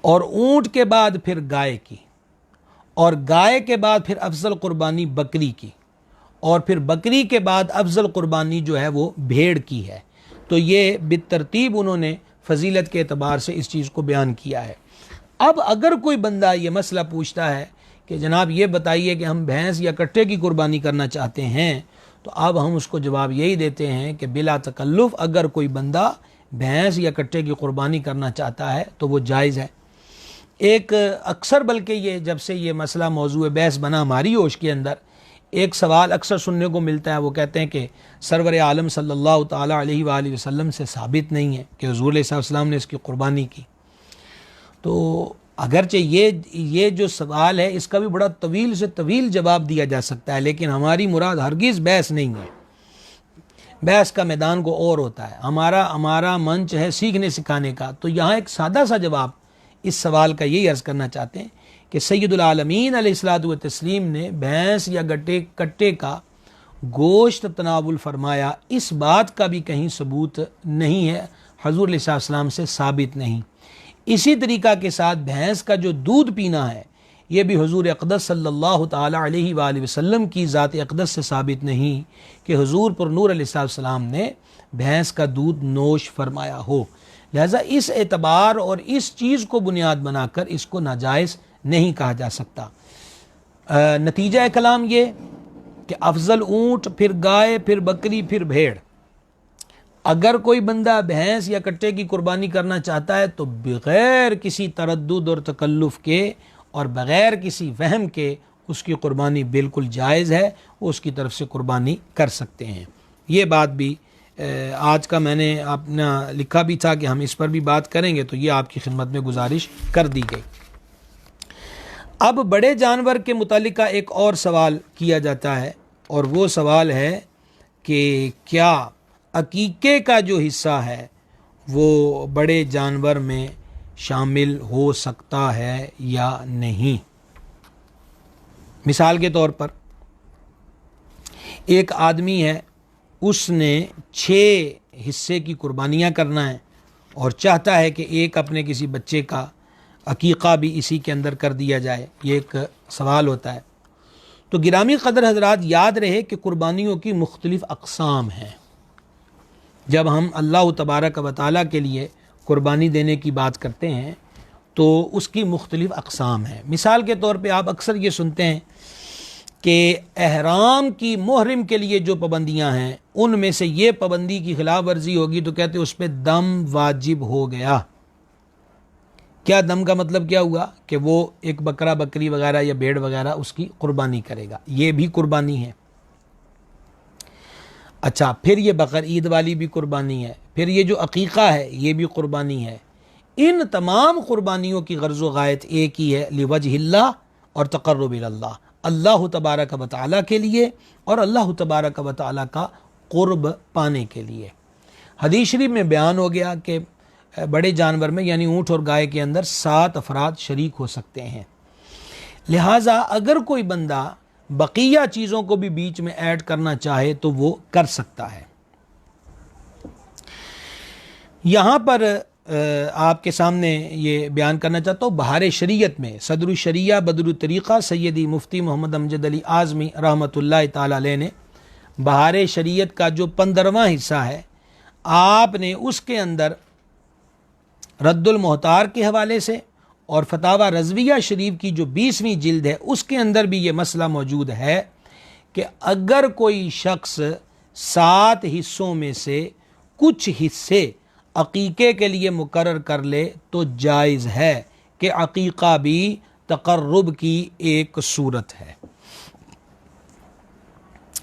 Speaker 1: اور اونٹ کے بعد پھر گائے کی، اور گائے کے بعد پھر افضل قربانی بکری کی، اور پھر بکری کے بعد افضل قربانی جو ہے وہ بھیڑ کی ہے۔ تو یہ بالترتیب انہوں نے فضیلت کے اعتبار سے اس چیز کو بیان کیا ہے۔ اب اگر کوئی بندہ یہ مسئلہ پوچھتا ہے کہ جناب یہ بتائیے کہ ہم بھینس یا کٹے کی قربانی کرنا چاہتے ہیں، تو اب ہم اس کو جواب یہی دیتے ہیں کہ بلا تکلف اگر کوئی بندہ بھینس یا کٹے کی قربانی کرنا چاہتا ہے تو وہ جائز ہے۔ ایک اکثر، بلکہ یہ جب سے یہ مسئلہ موضوع بحث بنا ہماری ہوش کے اندر، ایک سوال اکثر سننے کو ملتا ہے، وہ کہتے ہیں کہ سرور عالم صلی اللہ تعالیٰ علیہ وآلہ وسلم سے ثابت نہیں ہے کہ حضور علیہ السلام نے اس کی قربانی کی۔ تو اگرچہ یہ جو سوال ہے اس کا بھی بڑا طویل سے طویل جواب دیا جا سکتا ہے، لیکن ہماری مراد ہرگز بحث نہیں ہے، بحث کا میدان کو اور ہوتا ہے، ہمارا منچ ہے سیکھنے سکھانے کا۔ تو یہاں ایک سادہ سا جواب اس سوال کا یہی عرض کرنا چاہتے ہیں کہ سید العالمین علیہ الصلوۃ والتسلیم نے بھینس یا کٹے کا گوشت تناول فرمایا، اس بات کا بھی کہیں ثبوت نہیں ہے، حضور علیہ السلام سے ثابت نہیں۔ اسی طریقہ کے ساتھ بھینس کا جو دودھ پینا ہے یہ بھی حضور اقدس صلی اللہ تعالی علیہ وآلہ وسلم کی ذات اقدس سے ثابت نہیں کہ حضور پر نور علیہ السلام نے بھینس کا دودھ نوش فرمایا ہو۔ لہذا اس اعتبار اور اس چیز کو بنیاد بنا کر اس کو ناجائز نہیں کہا جا سکتا۔ نتیجہ کلام یہ کہ افضل اونٹ، پھر گائے، پھر بکری، پھر بھیڑ۔ اگر کوئی بندہ بھینس یا کٹے کی قربانی کرنا چاہتا ہے تو بغیر کسی تردد اور تکلف کے اور بغیر کسی وہم کے اس کی قربانی بالکل جائز ہے، وہ اس کی طرف سے قربانی کر سکتے ہیں۔ یہ بات بھی آج کا میں نے اپنا لکھا بھی تھا کہ ہم اس پر بھی بات کریں گے، تو یہ آپ کی خدمت میں گزارش کر دی گئی۔ اب بڑے جانور کے متعلقہ ایک اور سوال کیا جاتا ہے، اور وہ سوال ہے کہ کیا عقیقے کا جو حصہ ہے وہ بڑے جانور میں شامل ہو سکتا ہے یا نہیں۔ مثال کے طور پر ایک آدمی ہے، اس نے 6 حصے کی قربانیاں کرنا ہے اور چاہتا ہے کہ ایک اپنے کسی بچے کا عقیقہ بھی اسی کے اندر کر دیا جائے، یہ ایک سوال ہوتا ہے۔ تو گرامی قدر حضرات، یاد رہے کہ قربانیوں کی مختلف اقسام ہیں۔ جب ہم اللہ تبارک و تعالیٰ کے لیے قربانی دینے کی بات کرتے ہیں تو اس کی مختلف اقسام ہیں۔ مثال کے طور پہ آپ اکثر یہ سنتے ہیں کہ احرام کی محرم کے لیے جو پابندیاں ہیں ان میں سے یہ پابندی کی خلاف ورزی ہوگی تو کہتے ہیں اس پہ دم واجب ہو گیا۔ کیا دم کا مطلب کیا ہوا؟ کہ وہ ایک بکرا، بکری وغیرہ یا بھیڑ وغیرہ اس کی قربانی کرے گا، یہ بھی قربانی ہے۔ اچھا، پھر یہ بقر عید والی بھی قربانی ہے، پھر یہ جو عقیقہ ہے یہ بھی قربانی ہے۔ ان تمام قربانیوں کی غرض و غایت ایک ہی ہے، لوجہ اللہ اور تقرب اللہ، اللہ تبارک و تعالیٰ کے لیے اور اللہ تبارک و تعالیٰ کا قرب پانے کے لیے۔ حدیث شریف میں بیان ہو گیا کہ بڑے جانور میں یعنی اونٹ اور گائے کے اندر 7 افراد شریک ہو سکتے ہیں، لہٰذا اگر کوئی بندہ بقیہ چیزوں کو بھی بیچ میں ایڈ کرنا چاہے تو وہ کر سکتا ہے۔ یہاں پر آپ کے سامنے یہ بیان کرنا چاہتا ہوں، بہار شریعت میں صدر الشریعہ بدر الطریقہ سیدی مفتی محمد امجد علی اعظمی رحمۃ اللہ تعالی علیہ نے بہار شریعت کا جو 15واں حصہ ہے، آپ نے اس کے اندر رد المحتار کے حوالے سے اور فتاوی رضویہ شریف کی جو 20ویں جلد ہے اس کے اندر بھی یہ مسئلہ موجود ہے کہ اگر کوئی شخص 7 حصوں میں سے کچھ حصے عقیقے کے لیے مقرر کر لے تو جائز ہے کہ عقیقہ بھی تقرب کی ایک صورت ہے۔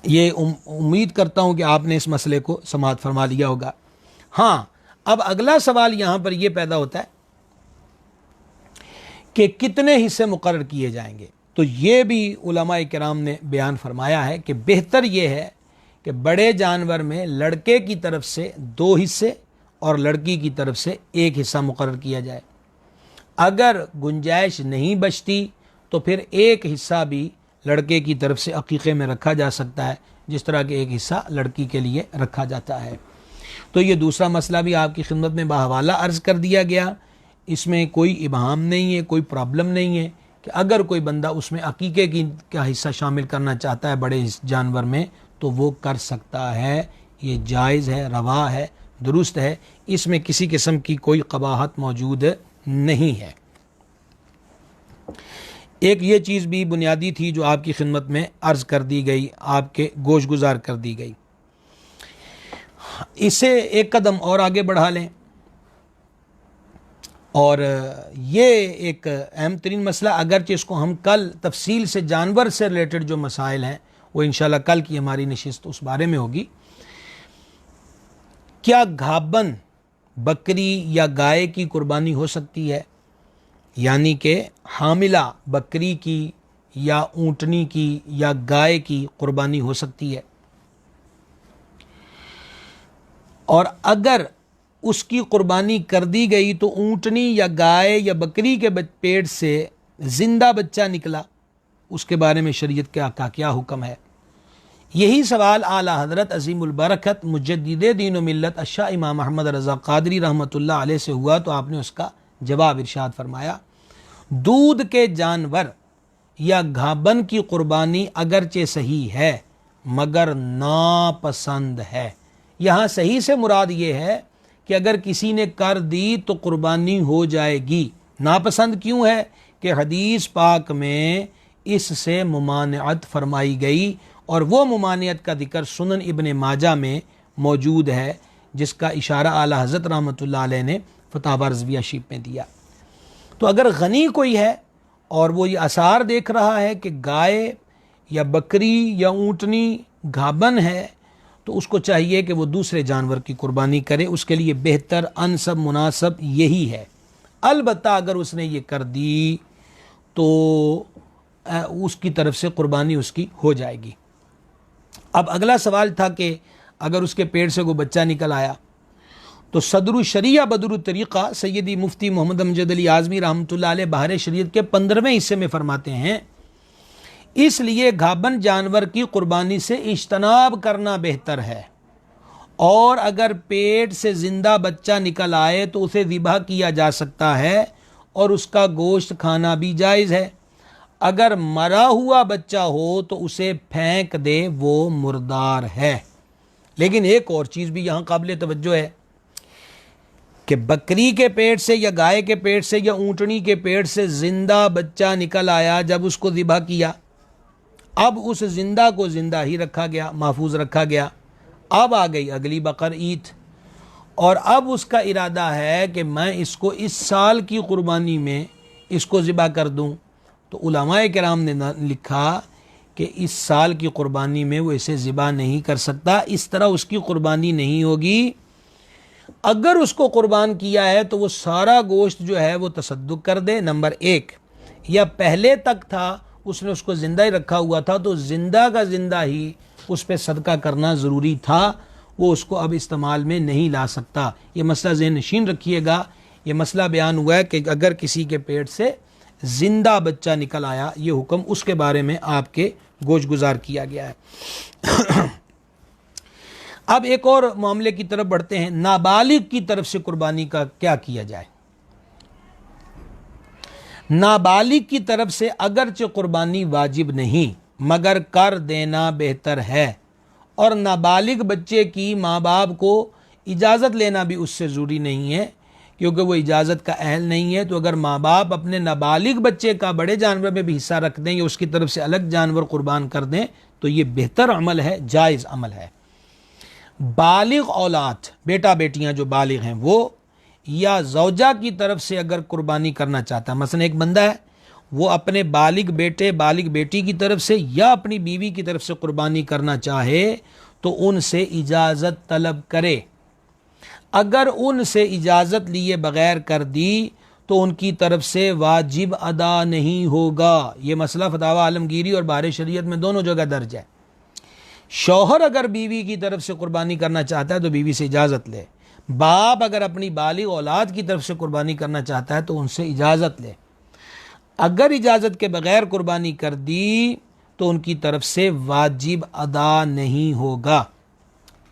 Speaker 1: یہ امید کرتا ہوں کہ آپ نے اس مسئلے کو سماعت فرما لیا ہوگا۔ ہاں، اب اگلا سوال یہاں پر یہ پیدا ہوتا ہے کہ کتنے حصے مقرر کیے جائیں گے۔ تو یہ بھی علماء کرام نے بیان فرمایا ہے کہ بہتر یہ ہے کہ بڑے جانور میں لڑکے کی طرف سے 2 حصے اور لڑکی کی طرف سے 1 حصہ مقرر کیا جائے۔ اگر گنجائش نہیں بچتی تو پھر 1 حصہ بھی لڑکے کی طرف سے عقیقے میں رکھا جا سکتا ہے، جس طرح کہ 1 حصہ لڑکی کے لیے رکھا جاتا ہے۔ تو یہ دوسرا مسئلہ بھی آپ کی خدمت میں بحوالہ عرض کر دیا گیا، اس میں کوئی ابہام نہیں ہے، کوئی پرابلم نہیں ہے کہ اگر کوئی بندہ اس میں عقیقے کا حصہ شامل کرنا چاہتا ہے بڑے جانور میں تو وہ کر سکتا ہے، یہ جائز ہے، روا ہے، درست ہے، اس میں کسی قسم کی کوئی قباحت موجود نہیں ہے۔ ایک یہ چیز بھی بنیادی تھی جو آپ کی خدمت میں عرض کر دی گئی، آپ کے گوش گزار کر دی گئی۔ اسے ایک قدم اور آگے بڑھا لیں، اور یہ ایک اہم ترین مسئلہ، اگرچہ اس کو ہم کل تفصیل سے جانور سے ریلیٹڈ جو مسائل ہیں وہ انشاءاللہ کل کی ہماری نشست اس بارے میں ہوگی۔ کیا گھابن بکری یا گائے کی قربانی ہو سکتی ہے؟ یعنی کہ حاملہ بکری کی یا اونٹنی کی یا گائے کی قربانی ہو سکتی ہے؟ اور اگر اس کی قربانی کر دی گئی تو اونٹنی یا گائے یا بکری کے پیٹ سے زندہ بچہ نکلا، اس کے بارے میں شریعت کا کیا حکم ہے؟ یہی سوال اعلی حضرت عظیم البرکت مجدد دین و ملت الشاہ امام محمد رضا قادری رحمۃ اللہ علیہ سے ہوا تو آپ نے اس کا جواب ارشاد فرمایا، دودھ کے جانور یا گھابن کی قربانی اگرچہ صحیح ہے مگر ناپسند ہے۔ یہاں صحیح سے مراد یہ ہے کہ اگر کسی نے کر دی تو قربانی ہو جائے گی۔ ناپسند کیوں ہے؟ کہ حدیث پاک میں اس سے ممانعت فرمائی گئی، اور وہ ممانعت کا ذکر سنن ابن ماجہ میں موجود ہے، جس کا اشارہ اعلی حضرت رحمۃ اللہ علیہ نے فتاوی رضویہ شریف میں دیا۔ تو اگر غنی کوئی ہے اور وہ یہ آثار دیکھ رہا ہے کہ گائے یا بکری یا اونٹنی گھابن ہے، تو اس کو چاہیے کہ وہ دوسرے جانور کی قربانی کرے، اس کے لیے بہتر انسب مناسب یہی ہے۔ البتہ اگر اس نے یہ کر دی تو اس کی طرف سے قربانی اس کی ہو جائے گی۔ اب اگلا سوال تھا کہ اگر اس کے پیٹ سے کوئی بچہ نکل آیا تو صدر الشریعہ بدر الطریقہ سیدی مفتی محمد امجد علی اعظمی رحمۃ اللہ علیہ بہار شریعت کے 15ویں حصے میں فرماتے ہیں، اس لیے گھابن جانور کی قربانی سے اجتناب کرنا بہتر ہے، اور اگر پیٹ سے زندہ بچہ نکل آئے تو اسے ذبح کیا جا سکتا ہے اور اس کا گوشت کھانا بھی جائز ہے۔ اگر مرا ہوا بچہ ہو تو اسے پھینک دے، وہ مردار ہے۔ لیکن ایک اور چیز بھی یہاں قابل توجہ ہے کہ بکری کے پیٹ سے یا گائے کے پیٹ سے یا اونٹنی کے پیٹ سے زندہ بچہ نکل آیا، جب اس کو ذبح کیا، اب اس زندہ کو زندہ ہی رکھا گیا، محفوظ رکھا گیا۔ اب آ گئی اگلی بقر عید، اور اب اس کا ارادہ ہے کہ میں اس کو اس سال کی قربانی میں اس کو ذبح کر دوں، تو علماء کرام نے لکھا کہ اس سال کی قربانی میں وہ اسے ذبح نہیں کر سکتا، اس طرح اس کی قربانی نہیں ہوگی۔ اگر اس کو قربان کیا ہے تو وہ سارا گوشت جو ہے وہ تصدق کر دے، نمبر 1، یا پہلے تک تھا اس نے اس کو زندہ ہی رکھا ہوا تھا تو زندہ کا زندہ ہی اس پہ صدقہ کرنا ضروری تھا، وہ اس کو اب استعمال میں نہیں لا سکتا۔ یہ مسئلہ ذہن نشین رکھیے گا، یہ مسئلہ بیان ہوا ہے کہ اگر کسی کے پیٹ سے زندہ بچہ نکل آیا، یہ حکم اس کے بارے میں آپ کے گوش گزار کیا گیا ہے۔ اب ایک اور معاملے کی طرف بڑھتے ہیں، نابالغ کی طرف سے قربانی کا کیا کیا جائے؟ نابالغ کی طرف سے اگرچہ قربانی واجب نہیں مگر کر دینا بہتر ہے، اور نابالغ بچے کی ماں باپ کو اجازت لینا بھی اس سے ضروری نہیں ہے، کیونکہ وہ اجازت کا اہل نہیں ہے۔ تو اگر ماں باپ اپنے نابالغ بچے کا بڑے جانور میں بھی حصہ رکھ دیں یا اس کی طرف سے الگ جانور قربان کر دیں تو یہ بہتر عمل ہے، جائز عمل ہے۔ بالغ اولاد، بیٹا بیٹیاں جو بالغ ہیں وہ، یا زوجہ کی طرف سے اگر قربانی کرنا چاہتا ہے، مثلا ایک بندہ ہے وہ اپنے بالغ بیٹے بالغ بیٹی کی طرف سے یا اپنی بیوی کی طرف سے قربانی کرنا چاہے تو ان سے اجازت طلب کرے۔ اگر ان سے اجازت لیے بغیر کر دی تو ان کی طرف سے واجب ادا نہیں ہوگا۔ یہ مسئلہ فتاوی عالمگیری اور بہار شریعت میں دونوں جگہ درج ہے۔ شوہر اگر بیوی کی طرف سے قربانی کرنا چاہتا ہے تو بیوی سے اجازت لے، باپ اگر اپنی بالغ اولاد کی طرف سے قربانی کرنا چاہتا ہے تو ان سے اجازت لے۔ اگر اجازت کے بغیر قربانی کر دی تو ان کی طرف سے واجب ادا نہیں ہوگا۔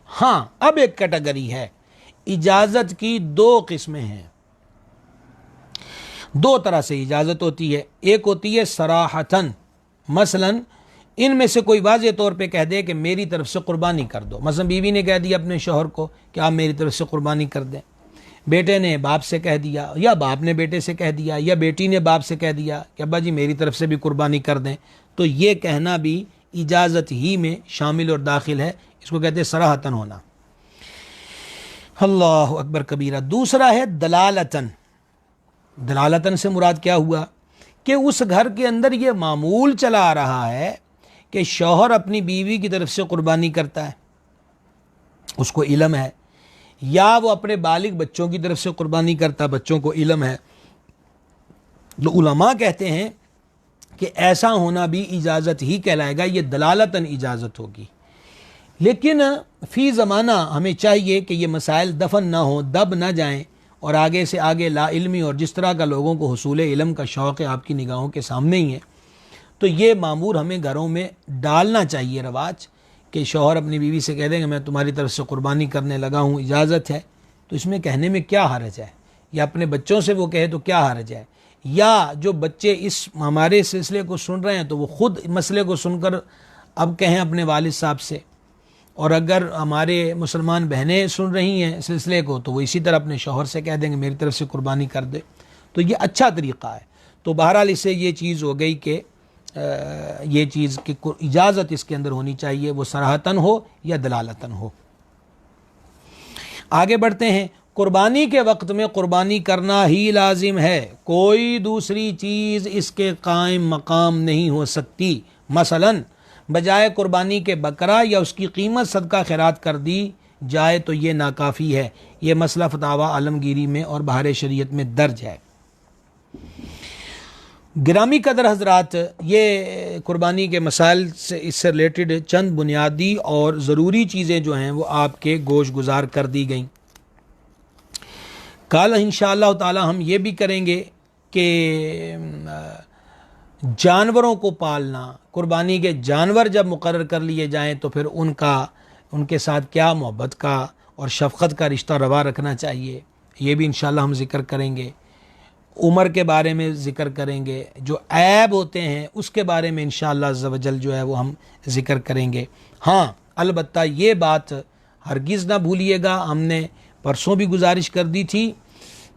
Speaker 1: ہاں، اب ایک کیٹیگری ہے، اجازت کی 2 قسمیں ہیں، 2 طرح سے اجازت ہوتی ہے۔ ایک ہوتی ہے صراحتاً، مثلا ان میں سے کوئی واضح طور پہ کہہ دے کہ میری طرف سے قربانی کر دو، مثلا بیوی نے کہہ دیا اپنے شوہر کو کہ آپ میری طرف سے قربانی کر دیں، بیٹے نے باپ سے کہہ دیا یا باپ نے بیٹے سے کہہ دیا یا بیٹی نے باپ سے کہہ دیا کہ ابا جی میری طرف سے بھی قربانی کر دیں، تو یہ کہنا بھی اجازت ہی میں شامل اور داخل ہے، اس کو کہتے ہیں صراحتاً ہونا۔ اللہ اکبر کبیرہ۔ دوسرا ہے دلالتاً۔ دلالتاً سے مراد کیا ہوا کہ اس گھر کے اندر یہ معمول چلا آ رہا ہے کہ شوہر اپنی بیوی کی طرف سے قربانی کرتا ہے، اس کو علم ہے، یا وہ اپنے بالغ بچوں کی طرف سے قربانی کرتا، بچوں کو علم ہے، تو علماء کہتے ہیں کہ ایسا ہونا بھی اجازت ہی کہلائے گا، یہ دلالتاً اجازت ہوگی۔ لیکن فی زمانہ ہمیں چاہیے کہ یہ مسائل دفن نہ ہوں، دب نہ جائیں، اور آگے سے آگے لا علمی اور جس طرح کا لوگوں کو حصول علم کا شوق ہے آپ کی نگاہوں کے سامنے ہی ہے، تو یہ معمور ہمیں گھروں میں ڈالنا چاہیے رواج، کہ شوہر اپنی بیوی سے کہہ دیں کہ میں تمہاری طرف سے قربانی کرنے لگا ہوں، اجازت ہے، تو اس میں کہنے میں کیا حرج ہے، یا اپنے بچوں سے وہ کہے تو کیا حرج ہے، یا جو بچے اس ہمارے سلسلے کو سن رہے ہیں تو وہ خود مسئلے کو سن کر اب کہیں اپنے والد صاحب سے، اور اگر ہمارے مسلمان بہنیں سن رہی ہیں سلسلے کو تو وہ اسی طرح اپنے شوہر سے کہہ دیں کہ میری طرف سے قربانی کر دے، تو یہ اچھا طریقہ ہے۔ تو بہرحال اس سے یہ چیز ہو گئی کہ یہ چیز کی اجازت اس کے اندر ہونی چاہیے، وہ صراحتاً ہو یا دلالتاً ہو۔ آگے بڑھتے ہیں۔ قربانی کے وقت میں قربانی کرنا ہی لازم ہے، کوئی دوسری چیز اس کے قائم مقام نہیں ہو سکتی۔ مثلاً بجائے قربانی کے بکرا یا اس کی قیمت صدقہ خیرات کر دی جائے تو یہ ناکافی ہے۔ یہ مسئلہ فتاوی عالمگیری میں اور بہار شریعت میں درج ہے۔ گرامی قدر حضرات، یہ قربانی کے مسائل سے اس سے ریلیٹڈ چند بنیادی اور ضروری چیزیں جو ہیں وہ آپ کے گوش گزار کر دی گئیں۔ کل انشاءاللہ تعالی ہم یہ بھی کریں گے کہ جانوروں کو پالنا، قربانی کے جانور جب مقرر کر لیے جائیں تو پھر ان کے ساتھ کیا محبت کا اور شفقت کا رشتہ روا رکھنا چاہیے، یہ بھی انشاءاللہ ہم ذکر کریں گے۔ عمر کے بارے میں ذکر کریں گے، جو عیب ہوتے ہیں اس کے بارے میں انشاءاللہ عز و جل جو ہے وہ ہم ذکر کریں گے۔ ہاں البتہ یہ بات ہرگز نہ بھولیے گا، ہم نے پرسوں بھی گزارش کر دی تھی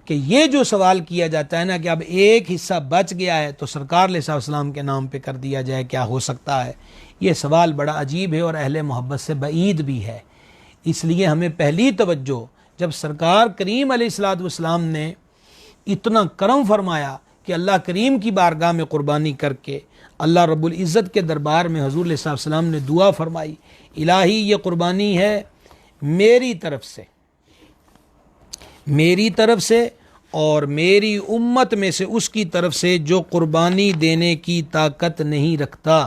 Speaker 1: کہ یہ جو سوال کیا جاتا ہے نا کہ اب ایک حصہ بچ گیا ہے تو سرکار علیہ السلام کے نام پہ کر دیا جائے، کیا ہو سکتا ہے؟ یہ سوال بڑا عجیب ہے اور اہل محبت سے بعید بھی ہے۔ اس لیے ہمیں پہلی توجہ جب سرکار کریم علیہ السلام نے اتنا کرم فرمایا کہ اللہ کریم کی بارگاہ میں قربانی کر کے اللہ رب العزت کے دربار میں حضور علیہ السلام نے دعا فرمائی، الہی یہ قربانی ہے میری طرف سے اور میری امت میں سے اس کی طرف سے جو قربانی دینے کی طاقت نہیں رکھتا۔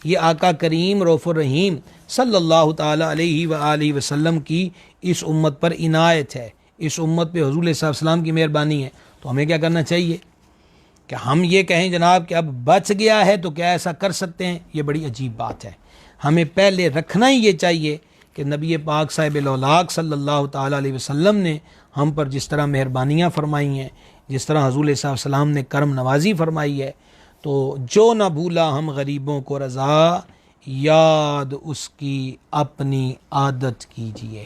Speaker 1: یہ آقا کریم رؤوف الرحیم صلی اللہ تعالی علیہ وآلہ وسلم کی اس امت پر عنایت ہے، اس امت پہ حضور علیہ السلام کی مہربانی ہے۔ تو ہمیں کیا کرنا چاہیے کہ ہم یہ کہیں جناب کہ اب بچ گیا ہے تو کیا ایسا کر سکتے ہیں؟ یہ بڑی عجیب بات ہے۔ ہمیں پہلے رکھنا ہی یہ چاہیے کہ نبی پاک صاحب الاولاق صلی اللہ تعالی علیہ وسلم نے ہم پر جس طرح مہربانیاں فرمائی ہیں، جس طرح حضور علیہ السلام نے کرم نوازی فرمائی ہے، تو جو نہ بھولا ہم غریبوں کو رضا، یاد اس کی اپنی عادت کیجیے۔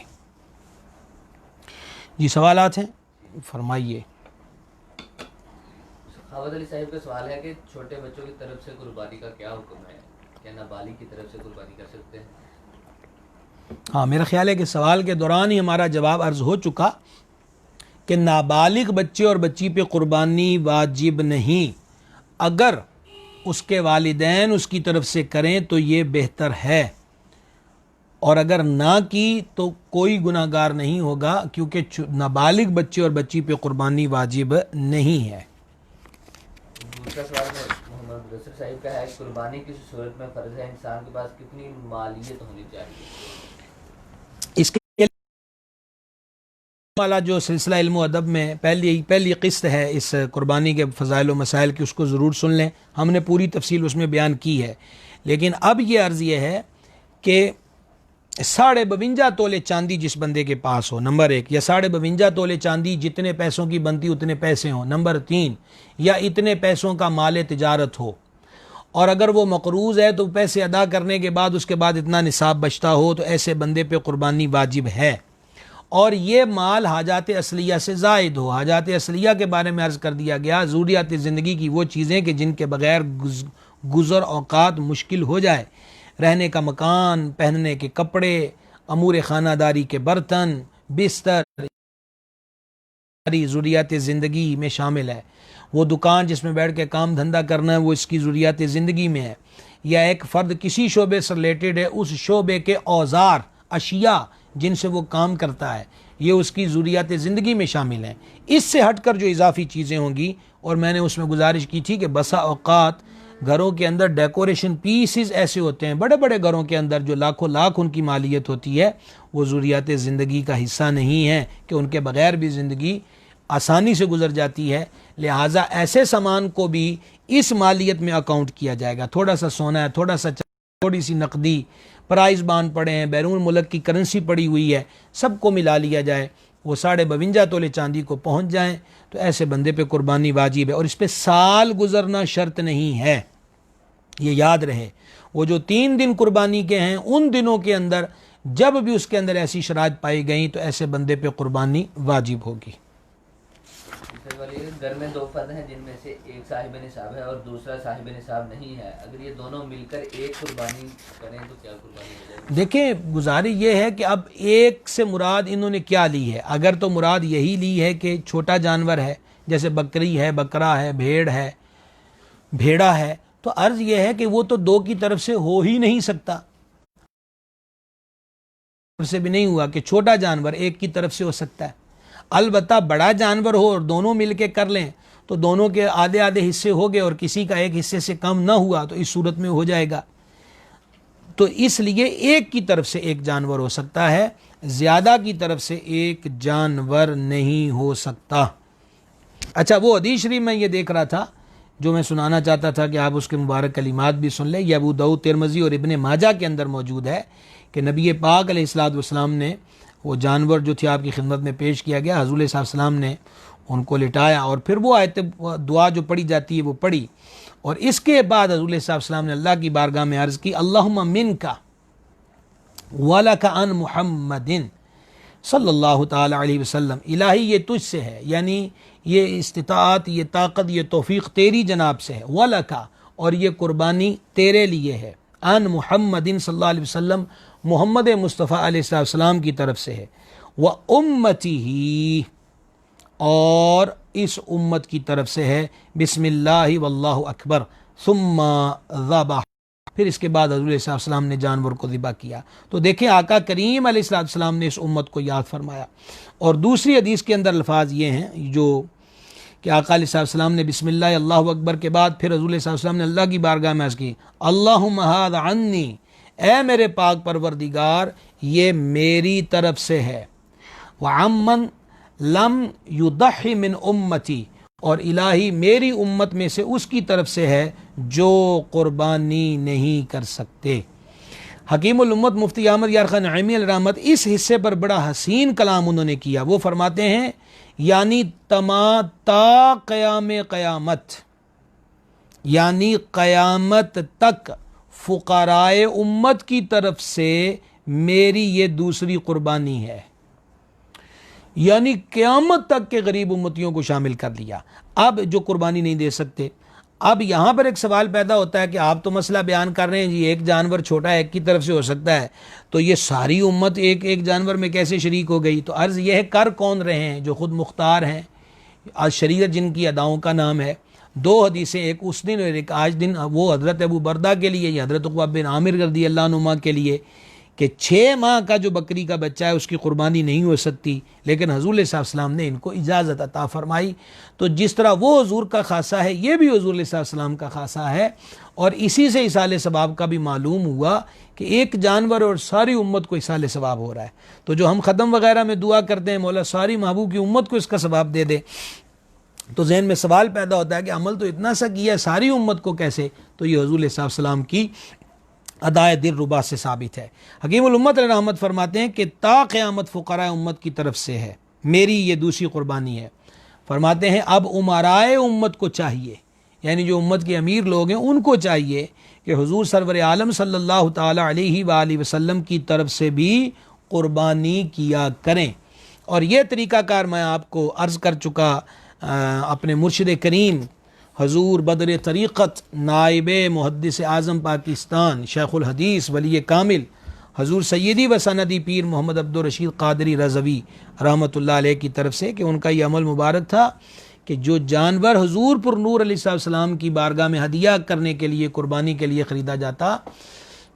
Speaker 1: جی سوالات ہیں فرمائیے۔
Speaker 2: خاوند علی صاحب کا سوال ہے کہ چھوٹے بچوں کی طرف سے قربانی کا کیا حکم ہے؟ کیا نابالغ کی طرف سے قربانی کر سکتے ہیں؟
Speaker 1: ہاں میرا خیال ہے کہ سوال کے دوران ہی ہمارا جواب عرض ہو چکا کہ نابالغ بچے اور بچی پہ قربانی واجب نہیں، اگر اس کے والدین اس کی طرف سے کریں تو یہ بہتر ہے، اور اگر نہ کی تو کوئی گناہ گار نہیں ہوگا، کیونکہ نابالغ بچے اور بچی پہ قربانی واجب نہیں ہے۔
Speaker 2: دوسرا سوال محمد مدثر صاحب کا ہے، قربانی کس صورت میں فرض ہے؟ انسان کے پاس کتنی مالیت ہونی چاہیے؟
Speaker 1: اس کے والا جو سلسلہ علم و ادب میں پہلی قسط ہے اس قربانی کے فضائل و مسائل کی، اس کو ضرور سن لیں، ہم نے پوری تفصیل اس میں بیان کی ہے۔ لیکن اب یہ عرض یہ ہے کہ 52.5 تولے چاندی جس بندے کے پاس ہو، نمبر 1، یا 52.5 تولے چاندی جتنے پیسوں کی بنتی اتنے پیسے ہوں، نمبر 3، یا اتنے پیسوں کا مال تجارت ہو، اور اگر وہ مقروض ہے تو پیسے ادا کرنے کے بعد اس کے بعد اتنا نصاب بچتا ہو تو ایسے بندے پہ قربانی واجب ہے، اور یہ مال حاجات اصلیہ سے زائد ہو۔ حاجات اصلیہ کے بارے میں عرض کر دیا گیا، ضروریات زندگی کی وہ چیزیں کہ جن کے بغیر گزر اوقات مشکل ہو جائے، رہنے کا مکان، پہننے کے کپڑے، امور خانہ داری کے برتن، بستر، ضروریات زندگی میں شامل ہے۔ وہ دکان جس میں بیٹھ کے کام دھندا کرنا ہے وہ اس کی ضروریات زندگی میں ہے۔ یا ایک فرد کسی شعبے سے ریلیٹڈ ہے، اس شعبے کے اوزار، اشیاء جن سے وہ کام کرتا ہے، یہ اس کی ضروریات زندگی میں شامل ہیں۔ اس سے ہٹ کر جو اضافی چیزیں ہوں گی، اور میں نے اس میں گزارش کی تھی کہ بسا اوقات گھروں کے اندر ڈیکوریشن پیسز ایسے ہوتے ہیں بڑے بڑے گھروں کے اندر جو لاکھوں لاکھ ان کی مالیت ہوتی ہے، وہ ضروریات زندگی کا حصہ نہیں ہے کہ ان کے بغیر بھی زندگی آسانی سے گزر جاتی ہے، لہٰذا ایسے سامان کو بھی اس مالیت میں اکاؤنٹ کیا جائے گا۔ تھوڑا سا سونا ہے، تھوڑا سا تھوڑی سی نقدی، پرائز بانڈ پڑے ہیں، بیرون ملک کی کرنسی پڑی ہوئی ہے، سب کو ملا لیا جائے، وہ 52.5 تولے چاندی کو پہنچ جائیں، تو ایسے بندے پہ قربانی واجب ہے، اور اس پہ سال گزرنا شرط نہیں ہے، یہ یاد رہے۔ وہ جو 3 دن قربانی کے ہیں، ان دنوں کے اندر جب بھی اس کے اندر ایسی شرائط پائی گئیں تو ایسے بندے پہ قربانی واجب ہوگی۔
Speaker 2: گھر میں 2 فرد ہیں جن میں سے ایک صاحب نصاب ہے اور دوسرا صاحب نصاب نہیں ہے، اگر یہ دونوں مل کر ایک قربانی کریں تو کیا قربانی ہو جائے گی؟
Speaker 1: دیکھیں گزارش یہ ہے کہ اب ایک سے مراد انہوں نے کیا لی ہے۔ اگر تو مراد یہی لی ہے کہ چھوٹا جانور ہے، جیسے بکری ہے، بکرا ہے، بھیڑ ہے، بھیڑا ہے، تو عرض یہ ہے کہ وہ تو 2 کی طرف سے ہو ہی نہیں سکتا، سے بھی نہیں ہوا کہ چھوٹا جانور ایک کی طرف سے ہو سکتا ہے۔ البتہ بڑا جانور ہو اور دونوں مل کے کر لیں تو دونوں کے آدھے آدھے حصے ہو گئے اور کسی کا ایک حصے سے کم نہ ہوا تو اس صورت میں ہو جائے گا۔ تو اس لیے ایک کی طرف سے ایک جانور ہو سکتا ہے، زیادہ کی طرف سے ایک جانور نہیں ہو سکتا۔ اچھا، وہ حدیث شریف میں یہ دیکھ رہا تھا جو میں سنانا چاہتا تھا کہ آپ اس کے مبارک کلمات بھی سن لیں۔ یہ ابو داؤد، ترمذی اور ابن ماجہ کے اندر موجود ہے کہ نبی پاک علیہ الصلوۃ والسلام نے وہ جانور جو تھے آپ کی خدمت میں پیش کیا گیا، حضور صلی اللہ علیہ وسلم نے ان کو لٹایا اور پھر وہ آیت دعا جو پڑھی جاتی ہے وہ پڑھی، اور اس کے بعد حضور صلی اللہ علیہ وسلم نے اللہ کی بارگاہ میں عرض کی، اللہم منک ولک عن محمد صلی اللہ تعالی علیہ وسلم، الہی یہ تجھ سے ہے، یعنی یہ استطاعت، یہ طاقت، یہ توفیق تیری جناب سے ہے، ولک، اور یہ قربانی تیرے لیے ہے، عن محمد صلی اللہ علیہ وسلم، محمد مصطفیٰ علیہ السلام کی طرف سے ہے، وَأُمَّتِهِ، اور اس امت کی طرف سے ہے، بسم اللہ واللہ اکبر، ثم ذبح، پھر اس کے بعد حضور صلی اللہ علیہ وسلم نے جانور کو ذبح کیا۔ تو دیکھیں آقا کریم علیہ السلام نے اس امت کو یاد فرمایا۔ اور دوسری حدیث کے اندر الفاظ یہ ہیں جو کہ آقا علیہ السلام نے بسم اللہ اللہ اکبر کے بعد پھر حضور صلی اللہ علیہ وسلم نے اللہ کی بارگاہ میں عرض کی، اللہم ھذا عنی، اے میرے پاک پروردگار یہ میری طرف سے ہے، وعمن لم یضح من امتی، اور الہی میری امت میں سے اس کی طرف سے ہے جو قربانی نہیں کر سکتے۔ حکیم الامت مفتی احمد یار خان نعیمی علیہ رحمت اس حصے پر بڑا حسین کلام انہوں نے کیا۔ وہ فرماتے ہیں یعنی تا قیام قیامت، یعنی قیامت تک فقراء امت کی طرف سے میری یہ دوسری قربانی ہے، یعنی قیامت تک کے غریب امتیوں کو شامل کر لیا۔ اب جو قربانی نہیں دے سکتے، اب یہاں پر ایک سوال پیدا ہوتا ہے کہ آپ تو مسئلہ بیان کر رہے ہیں جی ایک جانور چھوٹا ایک کی طرف سے ہو سکتا ہے، تو یہ ساری امت ایک جانور میں کیسے شریک ہو گئی؟ تو عرض یہ ہے کر کون رہے ہیں؟ جو خود مختار ہیں، آج شریعت جن کی اداؤں کا نام ہے۔ 2 حدیثیں، ایک اس دن اور ایک آج دن، وہ حضرت ابو بردہ کے لیے، یہ حضرت عقبہ بن عامر رضی اللہ عنہ کے لیے کہ 6 ماہ کا جو بکری کا بچہ ہے اس کی قربانی نہیں ہو سکتی، لیکن حضور صلی اللہ علیہ وسلم نے ان کو اجازت عطا فرمائی۔ تو جس طرح وہ حضور کا خاصہ ہے، یہ بھی حضور صلی اللہ علیہ وسلم کا خاصہ ہے، اور اسی سے اصال ثواب کا بھی معلوم ہوا کہ ایک جانور اور ساری امت کو اصال ثواب ہو رہا ہے۔ تو جو ہم ختم وغیرہ میں دعا کرتے ہیں مولا ساری محبوب کی امت کو اس کا ثواب دے دے، تو ذہن میں سوال پیدا ہوتا ہے کہ عمل تو اتنا سا کیا ہے ساری امت کو کیسے؟ تو یہ حضور صلی اللہ علیہ وسلم کی ادائے دل ربا سے ثابت ہے۔ حکیم الامت علیہ رحمت فرماتے ہیں کہ تا قیامت فقراء امت کی طرف سے ہے میری یہ دوسری قربانی ہے۔ فرماتے ہیں اب امرائے امت کو چاہیے، یعنی جو امت کے امیر لوگ ہیں ان کو چاہیے کہ حضور سرور عالم صلی اللہ تعالی علیہ وآلہ وسلم کی طرف سے بھی قربانی کیا کریں۔ اور یہ طریقہ کار میں آپ کو عرض کر چکا اپنے مرشد کریم حضور بدر طریقت نائب محدث اعظم پاکستان شیخ الحدیث ولی کامل حضور سیدی و سندی پیر محمد عبدالرشید قادری رضوی رحمۃ اللہ علیہ کی طرف سے کہ ان کا یہ عمل مبارک تھا کہ جو جانور حضور پر نور علیہ السلام کی بارگاہ میں ہدیہ کرنے کے لیے قربانی کے لیے خریدا جاتا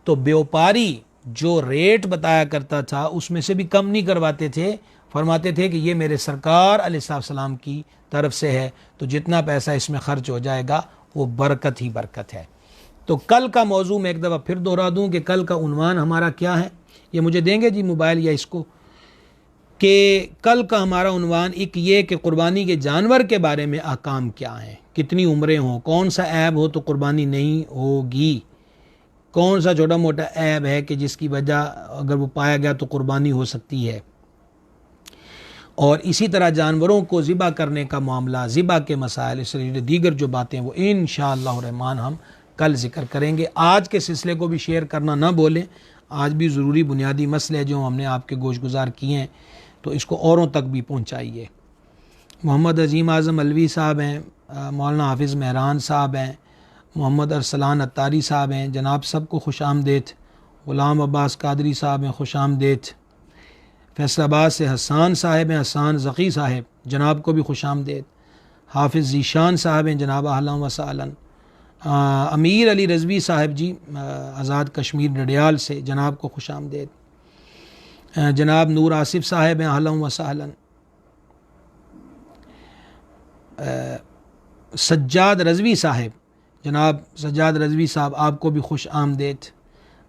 Speaker 1: تو بیوپاری جو ریٹ بتایا کرتا تھا اس میں سے بھی کم نہیں کرواتے تھے، فرماتے تھے کہ یہ میرے سرکار علیہ السلام کی طرف سے ہے، تو جتنا پیسہ اس میں خرچ ہو جائے گا وہ برکت ہی برکت ہے۔ تو کل کا موضوع میں ایک دفعہ پھر دوہرا دوں کہ کل کا عنوان ہمارا کیا ہے، یہ مجھے دیں گے جی موبائل یا اس کو، کہ کل کا ہمارا عنوان ایک یہ کہ قربانی کے جانور کے بارے میں احکام کیا ہیں، کتنی عمریں ہوں، کون سا عیب ہو تو قربانی نہیں ہوگی، کون سا چھوٹا موٹا عیب ہے کہ جس کی وجہ اگر وہ پایا گیا تو قربانی ہو سکتی ہے، اور اسی طرح جانوروں کو ذبح کرنے کا معاملہ، ذبح کے مسائل، اس طرح دیگر جو باتیں وہ انشاءاللہ الرحمن ہم کل ذکر کریں گے۔ آج کے سلسلے کو بھی شیئر کرنا نہ بولیں، آج بھی ضروری بنیادی مسئلے جو ہم نے آپ کے گوش گزار کیے ہیں تو اس کو اوروں تک بھی پہنچائیے۔ محمد عظیم اعظم علوی صاحب ہیں، مولانا حافظ مہران صاحب ہیں، محمد ارسلان اتاری صاحب ہیں، جناب سب کو خوش آمدید۔ غلام عباس قادری صاحب ہیں، خوش آمدید۔ فیصل آباد سے حسان صاحب ہیں، حسان ذکی صاحب، جناب کو بھی خوش آمدید۔ حافظ ذیشان صاحب ہیں، جناب اہلا و سہلا۔ امیر علی رضوی صاحب جی آزاد کشمیر ڈڈیال سے، جناب کو خوش آمدید۔ جناب نور آصف صاحب ہیں، اہلا و سہلا۔ سجاد رضوی صاحب، جناب سجاد رضوی صاحب آپ کو بھی خوش آمدید۔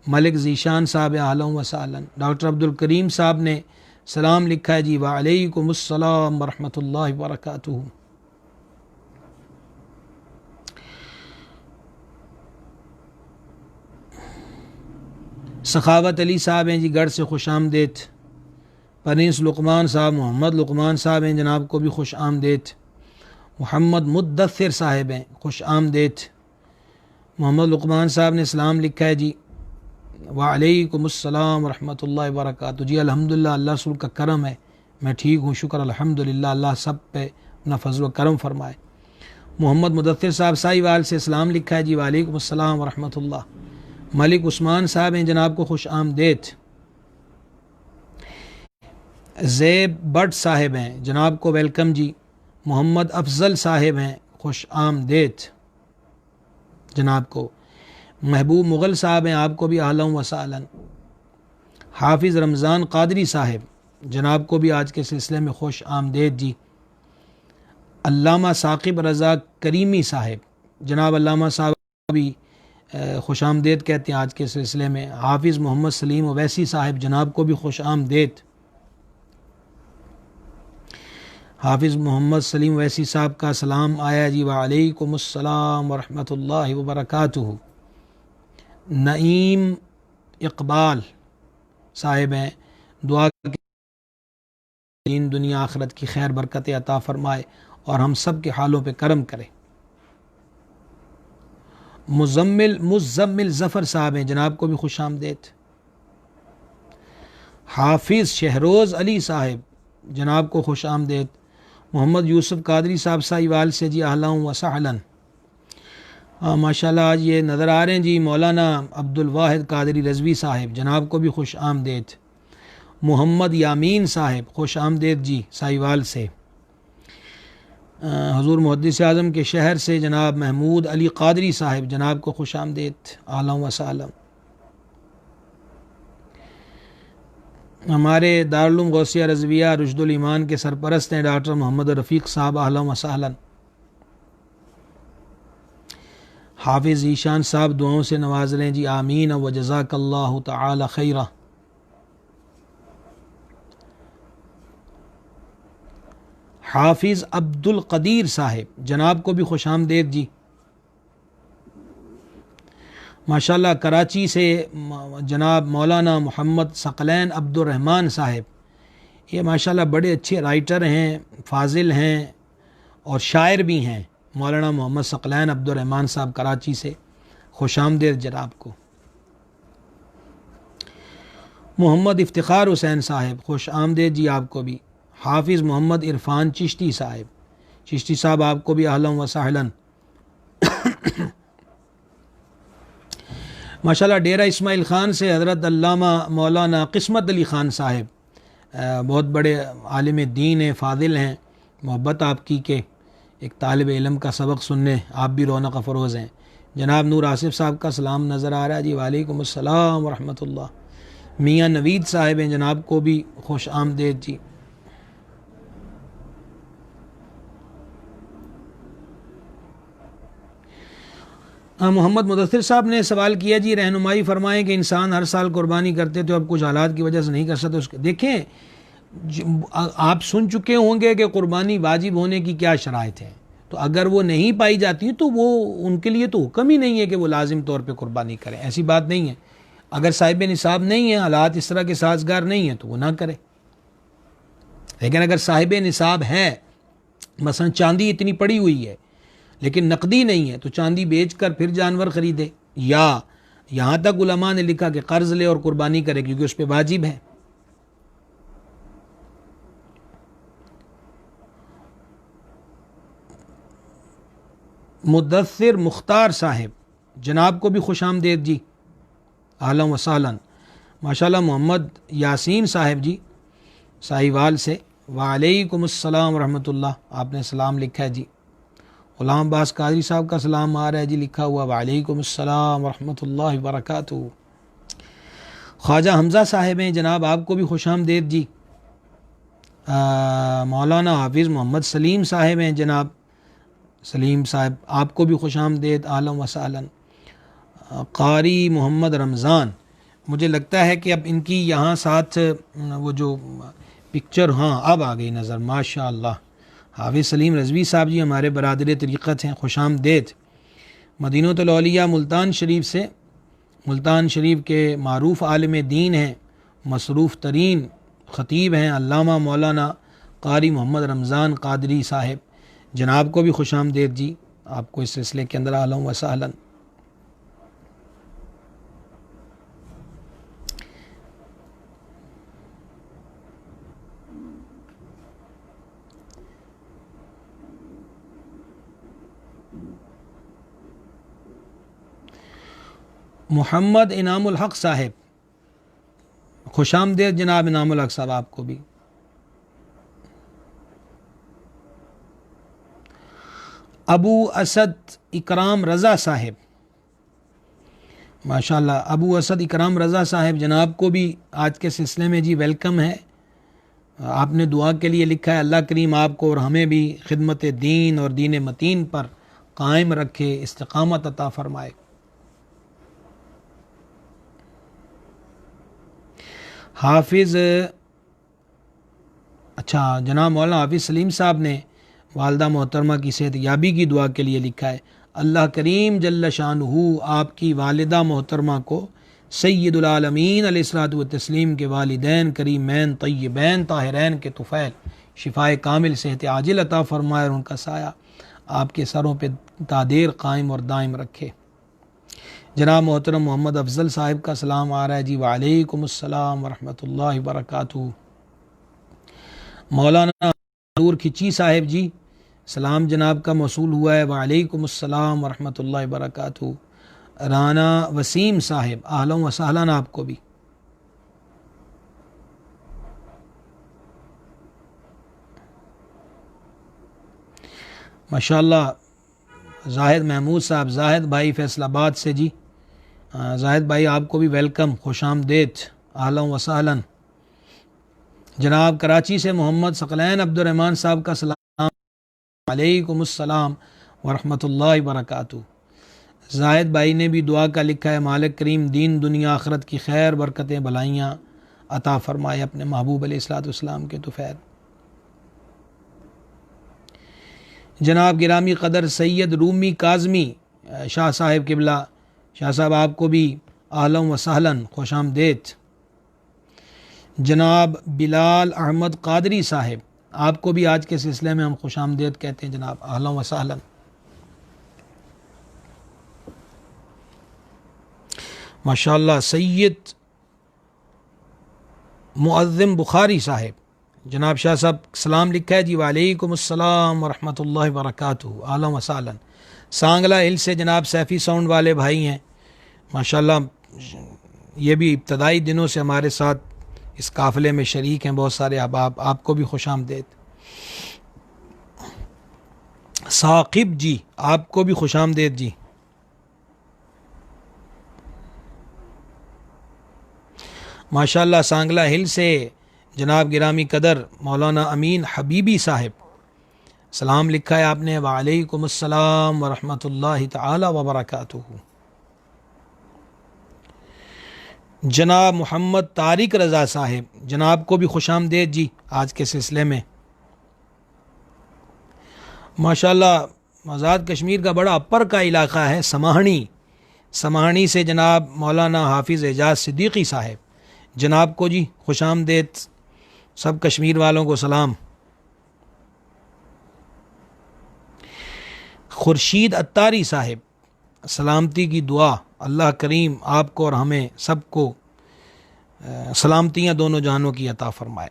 Speaker 1: ملک ذیشان صاحب ہیں، اہلا و سہلا۔ ڈاکٹر عبدالکریم صاحب نے سلام لکھا ہے جی، وعلیکم السلام ورحمۃ اللہ وبرکاتہ۔ سخاوت علی صاحب ہیں جی گڑھ سے، خوش آمدید۔ پرنس لقمان صاحب، محمد لقمان صاحب ہیں، جناب کو بھی خوش آمدید۔ محمد مدثر صاحب ہیں، خوش آمدید۔ محمد لقمان صاحب نے سلام لکھا ہے جی، وعلیکم السلام ورحمۃ اللہ وبرکاتہ۔ جی الحمدللہ، اللہ رسول کا کرم ہے، میں ٹھیک ہوں، شکر الحمدللہ، اللہ سب پہ اپنا فضل و کرم فرمائے۔ محمد مدثر صاحب ساہیوال سے سلام لکھا ہے جی، وعلیکم السلام ورحمۃ اللہ۔ ملک عثمان صاحب ہیں، جناب کو خوش آمدید۔ زیب بٹ صاحب ہیں، جناب کو ویلکم جی۔ محمد افضل صاحب ہیں، خوش آمدید جناب کو۔ محبوب مغل صاحب ہیں، آپ کو بھی اہلا و سہلا۔ حافظ رمضان قادری صاحب، جناب کو بھی آج کے سلسلے میں خوش آمدید جی۔ علامہ ثاقب رضا کریمی صاحب، جناب علامہ صاحب بھی خوش آمدید کہتے ہیں آج کے سلسلے میں۔ حافظ محمد سلیم اویسی صاحب، جناب کو بھی خوش آمدید۔ حافظ محمد سلیم اویسی صاحب کا سلام آیا جی، وعلیکم السلام ورحمۃ اللہ وبرکاتہ۔ نعیم اقبال صاحب ہیں، دعا دین دنیا آخرت کی خیر برکت عطا فرمائے اور ہم سب کے حالوں پہ کرم کرے۔ مزمل ظفر صاحب ہیں، جناب کو بھی خوش آمدید۔ حافظ شہروز علی صاحب، جناب کو خوش آمدید۔ محمد یوسف قادری صاحب ساہیوال سے جی، اہلا و سہلا۔ ماشاءاللہ آج یہ نظر آ رہے ہیں جی مولانا عبد الواحد قادری رضوی صاحب، جناب کو بھی خوش آمدید۔ محمد یامین صاحب، خوش آمدید جی ساہیوال سے۔ حضور محدث اعظم کے شہر سے جناب محمود علی قادری صاحب، جناب کو خوش آمدید، اہلا و سہلا۔ ہمارے دارالعلوم غوثیہ رضویہ رشد الایمان کے سرپرست ہیں ڈاکٹر محمد رفیق صاحب، اہلا و سہلا۔ حافظ ذیشان صاحب دعاؤں سے نواز لیں جی، آمین و جزاک اللہ تعالی خیرہ۔ حافظ عبد القدیر صاحب، جناب کو بھی خوش آمدید جی۔ ماشاءاللہ کراچی سے جناب مولانا محمد ثقلین عبد الرحمن صاحب، یہ ماشاءاللہ بڑے اچھے رائٹر ہیں، فاضل ہیں اور شاعر بھی ہیں۔ مولانا محمد ثقلین عبد الرحمن صاحب کراچی سے، خوش آمدید جناب کو۔ محمد افتخار حسین صاحب، خوش آمدید جی آپ کو بھی۔ حافظ محمد عرفان چشتی صاحب، چشتی صاحب آپ کو بھی اہلا و سہلا۔ ماشاءاللہ ڈیرہ اسماعیل خان سے حضرت علامہ مولانا قسمت علی خان صاحب، بہت بڑے عالم دین ہیں، فاضل ہیں، محبت آپ کی کہ ایک طالب علم کا سبق سننے آپ بھی رونق افروز ہیں۔ جناب نور آصف صاحب کا سلام نظر آ رہا ہے جی، وعلیکم السلام ورحمۃ اللہ۔ میاں نوید صاحب ہیں، جناب کو بھی خوش آمدید جی۔ محمد مدثر صاحب نے سوال کیا جی، رہنمائی فرمائیں کہ انسان ہر سال قربانی کرتے تو اب کچھ حالات کی وجہ سے نہیں کر سکتے، اس کے دیکھیں آپ سن چکے ہوں گے کہ قربانی واجب ہونے کی کیا شرائط ہے، تو اگر وہ نہیں پائی جاتی تو وہ ان کے لیے تو حکم ہی نہیں ہے کہ وہ لازم طور پہ قربانی کریں، ایسی بات نہیں ہے۔ اگر صاحب نصاب نہیں ہے، حالات اس طرح کے سازگار نہیں ہیں تو وہ نہ کرے، لیکن اگر صاحب نصاب ہے، مثلا چاندی اتنی پڑی ہوئی ہے لیکن نقدی نہیں ہے تو چاندی بیچ کر پھر جانور خریدے، یا یہاں تک علماء نے لکھا کہ قرض لے اور قربانی کرے کیونکہ اس پہ واجب ہے۔ مدثر مختار صاحب، جناب کو بھی خوش آمدید جی، اہلا و سہلا۔ ماشاءاللہ محمد یاسین صاحب جی ساہیوال سے، وعلیکم السلام ورحمۃ اللہ، آپ نے سلام لکھا ہے جی۔ غلام عباس قادری صاحب کا سلام آ رہا ہے جی، لکھا ہوا وعلیکم السلام ورحمۃ اللہ وبرکاتہ۔ خواجہ حمزہ صاحب ہیں، جناب آپ کو بھی خوش آمدید جی۔ مولانا حافظ محمد سلیم صاحب ہیں، جناب سلیم صاحب آپ کو بھی خوش آمدید، اہلا و سہلا۔ قاری محمد رمضان، مجھے لگتا ہے کہ اب ان کی یہاں ساتھ وہ جو پکچر ہاں اب آ گئی نظر، ماشاء اللہ۔ حافظ سلیم رضوی صاحب جی ہمارے برادر طریقت ہیں، خوش آمدید۔ مدینۃ الاولیاء ملتان شریف سے، ملتان شریف کے معروف عالم دین ہیں، مصروف ترین خطیب ہیں علامہ مولانا قاری محمد رمضان قادری صاحب، جناب کو بھی خوش آمدید جی، آپ کو اس سلسلے کے اندر اہلا و سہلا۔ محمد انعام الحق صاحب، خوش آمدید جناب انعام الحق صاحب آپ کو بھی۔ ابو اسد اکرام رضا صاحب، ماشاءاللہ ابو اسد اکرام رضا صاحب، جناب کو بھی آج کے سلسلے میں جی ویلکم ہے۔ آپ نے دعا کے لیے لکھا ہے، اللہ کریم آپ کو اور ہمیں بھی خدمت دین اور دین متین پر قائم رکھے، استقامت عطا فرمائے۔ حافظ جناب مولانا حافظ سلیم صاحب نے والدہ محترمہ کی صحت یابی کی دعا کے لیے لکھا ہے، اللہ کریم جل شانہ آپ کی والدہ محترمہ کو سید العالمین علیہ الصلوۃ والتسلیم کے والدین کریمین طیبین طاہرین کے طفیل شفائے کامل صحت عاجل عطا فرمائے اور ان کا سایہ آپ کے سروں پہ تادیر قائم اور دائم رکھے۔ جناب محترم محمد افضل صاحب کا سلام آ رہا ہے جی، وعلیکم السلام ورحمۃ اللہ وبرکاتہ۔ مولانا نور کھچی صاحب جی، سلام جناب کا موصول ہوا ہے، وعلیکم السلام ورحمۃ اللہ وبرکاتہ۔ رانا وسیم صاحب، اہلا و سہلا آپ کو بھی۔ ماشاءاللہ زاہد محمود صاحب، زاہد بھائی فیصل آباد سے جی، زاہد بھائی آپ کو بھی ویلکم، خوش آمدید، اہلا و سہلا۔ جناب کراچی سے محمد ثقلین عبد الرحمن صاحب کا سلام، علیکم السلام ورحمۃ اللہ وبرکاتہ۔ زاہد بھائی نے بھی دعا کا لکھا ہے، مالک کریم دین دنیا آخرت کی خیر برکتیں بھلائیاں عطا فرمائے اپنے محبوب علیہ الصلوۃ والسلام کے طفیل۔ جناب گرامی قدر سید رومی کاظمی شاہ صاحب قبلہ، شاہ صاحب آپ کو بھی اہلا و سہلا، خوش آمدید۔ جناب بلال احمد قادری صاحب، آپ کو بھی آج کے سلسلے میں ہم خوش آمدید کہتے ہیں جناب، اہلا و سہلا۔ ماشاءاللہ سید معظم بخاری صاحب، جناب شاہ صاحب سلام لکھا ہے جی، وعلیکم السلام ورحمۃ اللہ وبرکاتہ، اہلا و سہلا۔ سانگلہ ہل سے جناب سیفی ساؤنڈ والے بھائی ہیں، ماشاءاللہ یہ بھی ابتدائی دنوں سے ہمارے ساتھ اس قافلے میں شریک ہیں، بہت سارے احباب، آپ کو بھی خوش آمدید۔ ثاقب جی آپ کو بھی خوش آمدید جی. ماشاء اللہ سانگلہ ہل سے جناب گرامی قدر مولانا امین حبیبی صاحب سلام لکھا ہے آپ نے. وعلیکم السلام ورحمۃ اللہ تعالی وبرکاتہ. جناب محمد طارق رضا صاحب جناب کو بھی خوش آمدید جی آج کے سلسلے میں. ماشاء اللہ آزاد کشمیر کا بڑا اپر کا علاقہ ہے سماہنی سے جناب مولانا حافظ اعجاز صدیقی صاحب جناب کو جی خوش آمدید. سب کشمیر والوں کو سلام. خورشید اتاری صاحب سلامتی کی دعا اللہ کریم آپ کو اور ہمیں سب کو سلامتیاں دونوں جہانوں کی عطا فرمائے.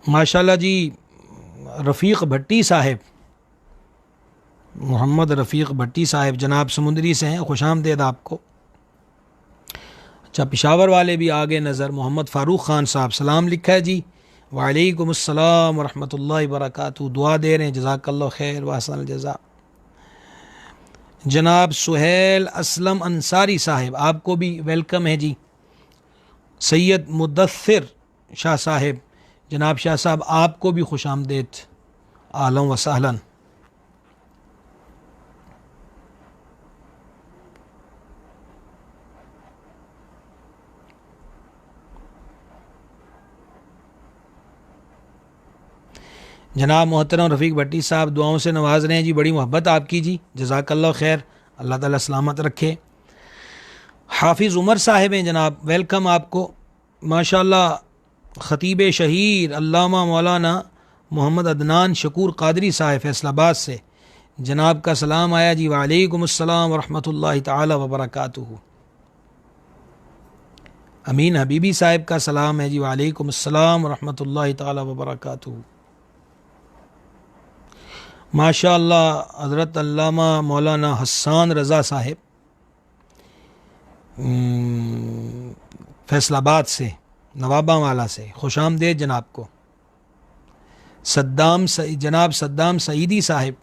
Speaker 1: ماشاءاللہ جی رفیق بھٹی صاحب محمد رفیق بھٹی صاحب جناب سمندری سے ہیں, خوش آمدید آپ کو. اچھا پشاور والے بھی آگے نظر. محمد فاروق خان صاحب سلام لکھا ہے جی. وعلیکم السلام ورحمۃ اللہ وبرکاتہ. دعا دے رہے ہیں جزاک اللہ خیر واحسن الجزاء. جناب سہیل اسلم انصاری صاحب آپ کو بھی ویلکم ہے جی. سید مدثر شاہ صاحب جناب شاہ صاحب آپ کو بھی خوش آمدید اہلا و سہلا. جناب محترم رفیق بھٹی صاحب دعاؤں سے نواز رہے ہیں جی, بڑی محبت آپ کی جی, جزاک اللہ خیر, اللہ تعالیٰ سلامت رکھے. حافظ عمر صاحب ہیں جناب ویلکم آپ کو. ماشاء اللہ خطیب شہیر علامہ مولانا محمد عدنان شکور قادری صاحب فیصل آباد سے جناب کا سلام آیا جی. وعلیکم السلام ورحمۃ اللہ تعالی وبرکاتہ. امین حبیبی صاحب کا سلام ہے جی. وعلیکم السلام ورحمۃ اللہ تعالی وبرکاتہ. ماشاء اللہ حضرت علامہ مولانا حسان رضا صاحب فیصل آباد سے نوابہ والا سے خوش آمدید جناب کو. جناب صدام سعیدی صاحب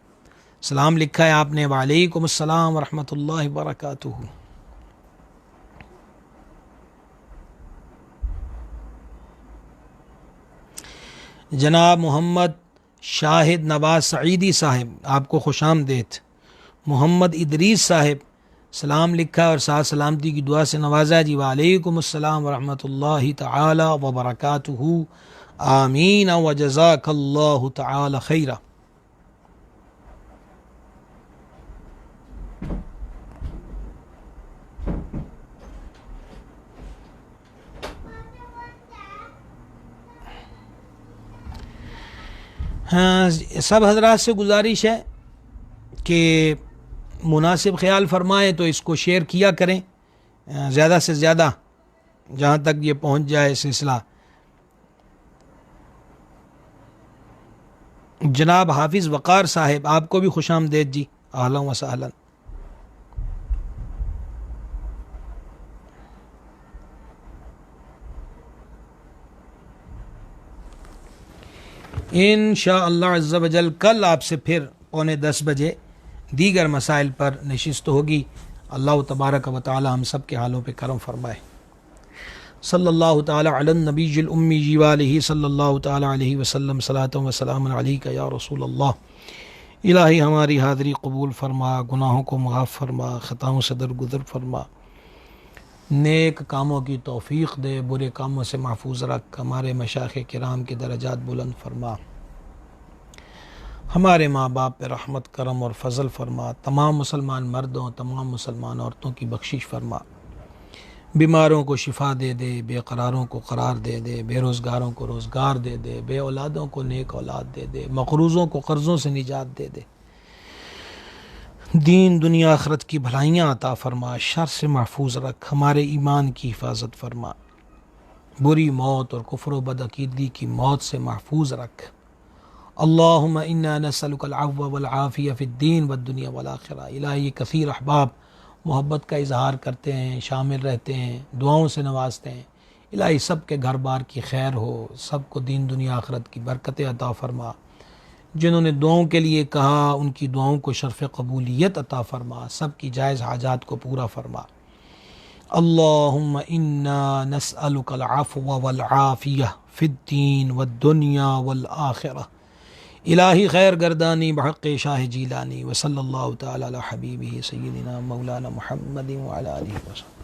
Speaker 1: سلام لکھا ہے آپ نے. وعلیکم السلام ورحمۃ اللہ وبرکاتہ. جناب محمد شاہد نواز سعیدی صاحب آپ کو خوش آمدید. محمد ادریس صاحب سلام لکھا اور ساتھ سلامتی کی دعا سے نوازا جی. وعلیکم السلام ورحمۃ اللہ تعالی وبرکاتہ. آمین و جزاک اللہ تعالی خیرہ. ہاں سب حضرات سے گزارش ہے کہ مناسب خیال فرمائیں تو اس کو شیئر کیا کریں زیادہ سے زیادہ جہاں تک یہ پہنچ جائے سلسلہ. جناب حافظ وقار صاحب آپ کو بھی خوش آمدید جی اہلا و سہلا. انشاء اللہ عز و جل کل آپ سے پھر 9:45 بجے دیگر مسائل پر نشست ہوگی. اللہ تبارک و تعالی ہم سب کے حالوں پہ کرم فرمائے. صلی اللہ تعالی علی النبی الامی والہ صلی اللہ تعالی علیہ وسلم صلاۃ و سلام علیک یا رسول اللہ. الہی ہماری حاضری قبول فرما, گناہوں کو معاف فرما, خطاؤں سے درگزر فرما, نیک کاموں کی توفیق دے, برے کاموں سے محفوظ رکھ, ہمارے مشائخ کرام کے درجات بلند فرما, ہمارے ماں باپ پہ رحمت کرم اور فضل فرما, تمام مسلمان مردوں تمام مسلمان عورتوں کی بخشش فرما, بیماروں کو شفا دے دے, بے قراروں کو قرار دے دے, بے روزگاروں کو روزگار دے دے, بے اولادوں کو نیک اولاد دے دے, مقروضوں کو قرضوں سے نجات دے دے, دین دنیا آخرت کی بھلائیاں عطا فرما, شر سے محفوظ رکھ, ہمارے ایمان کی حفاظت فرما, بری موت اور کفر و بدعقیدگی کی موت سے محفوظ رکھ. اللہم انا نسألک العفو والعافیہ فی الدین والدنیا والآخرہ. الہی کثیر احباب محبت کا اظہار کرتے ہیں, شامل رہتے ہیں, دعاؤں سے نوازتے ہیں. الہی سب کے گھر بار کی خیر ہو, سب کو دین دنیا آخرت کی برکتیں عطا فرما. جنہوں نے دعاؤں کے لیے کہا ان کی دعاؤں کو شرف قبولیت عطا فرما، سب کی جائز حاجات کو پورا فرما۔ اللہم انا نسألک العفو والعافیہ فی الدین والدنیا والآخرہ۔ الہی خیر گردانی بحق شاہ جیلانی، وصلی اللہ تعالی علی حبیبہ سیدنا مولانا محمد وعلی آلہ وسلم۔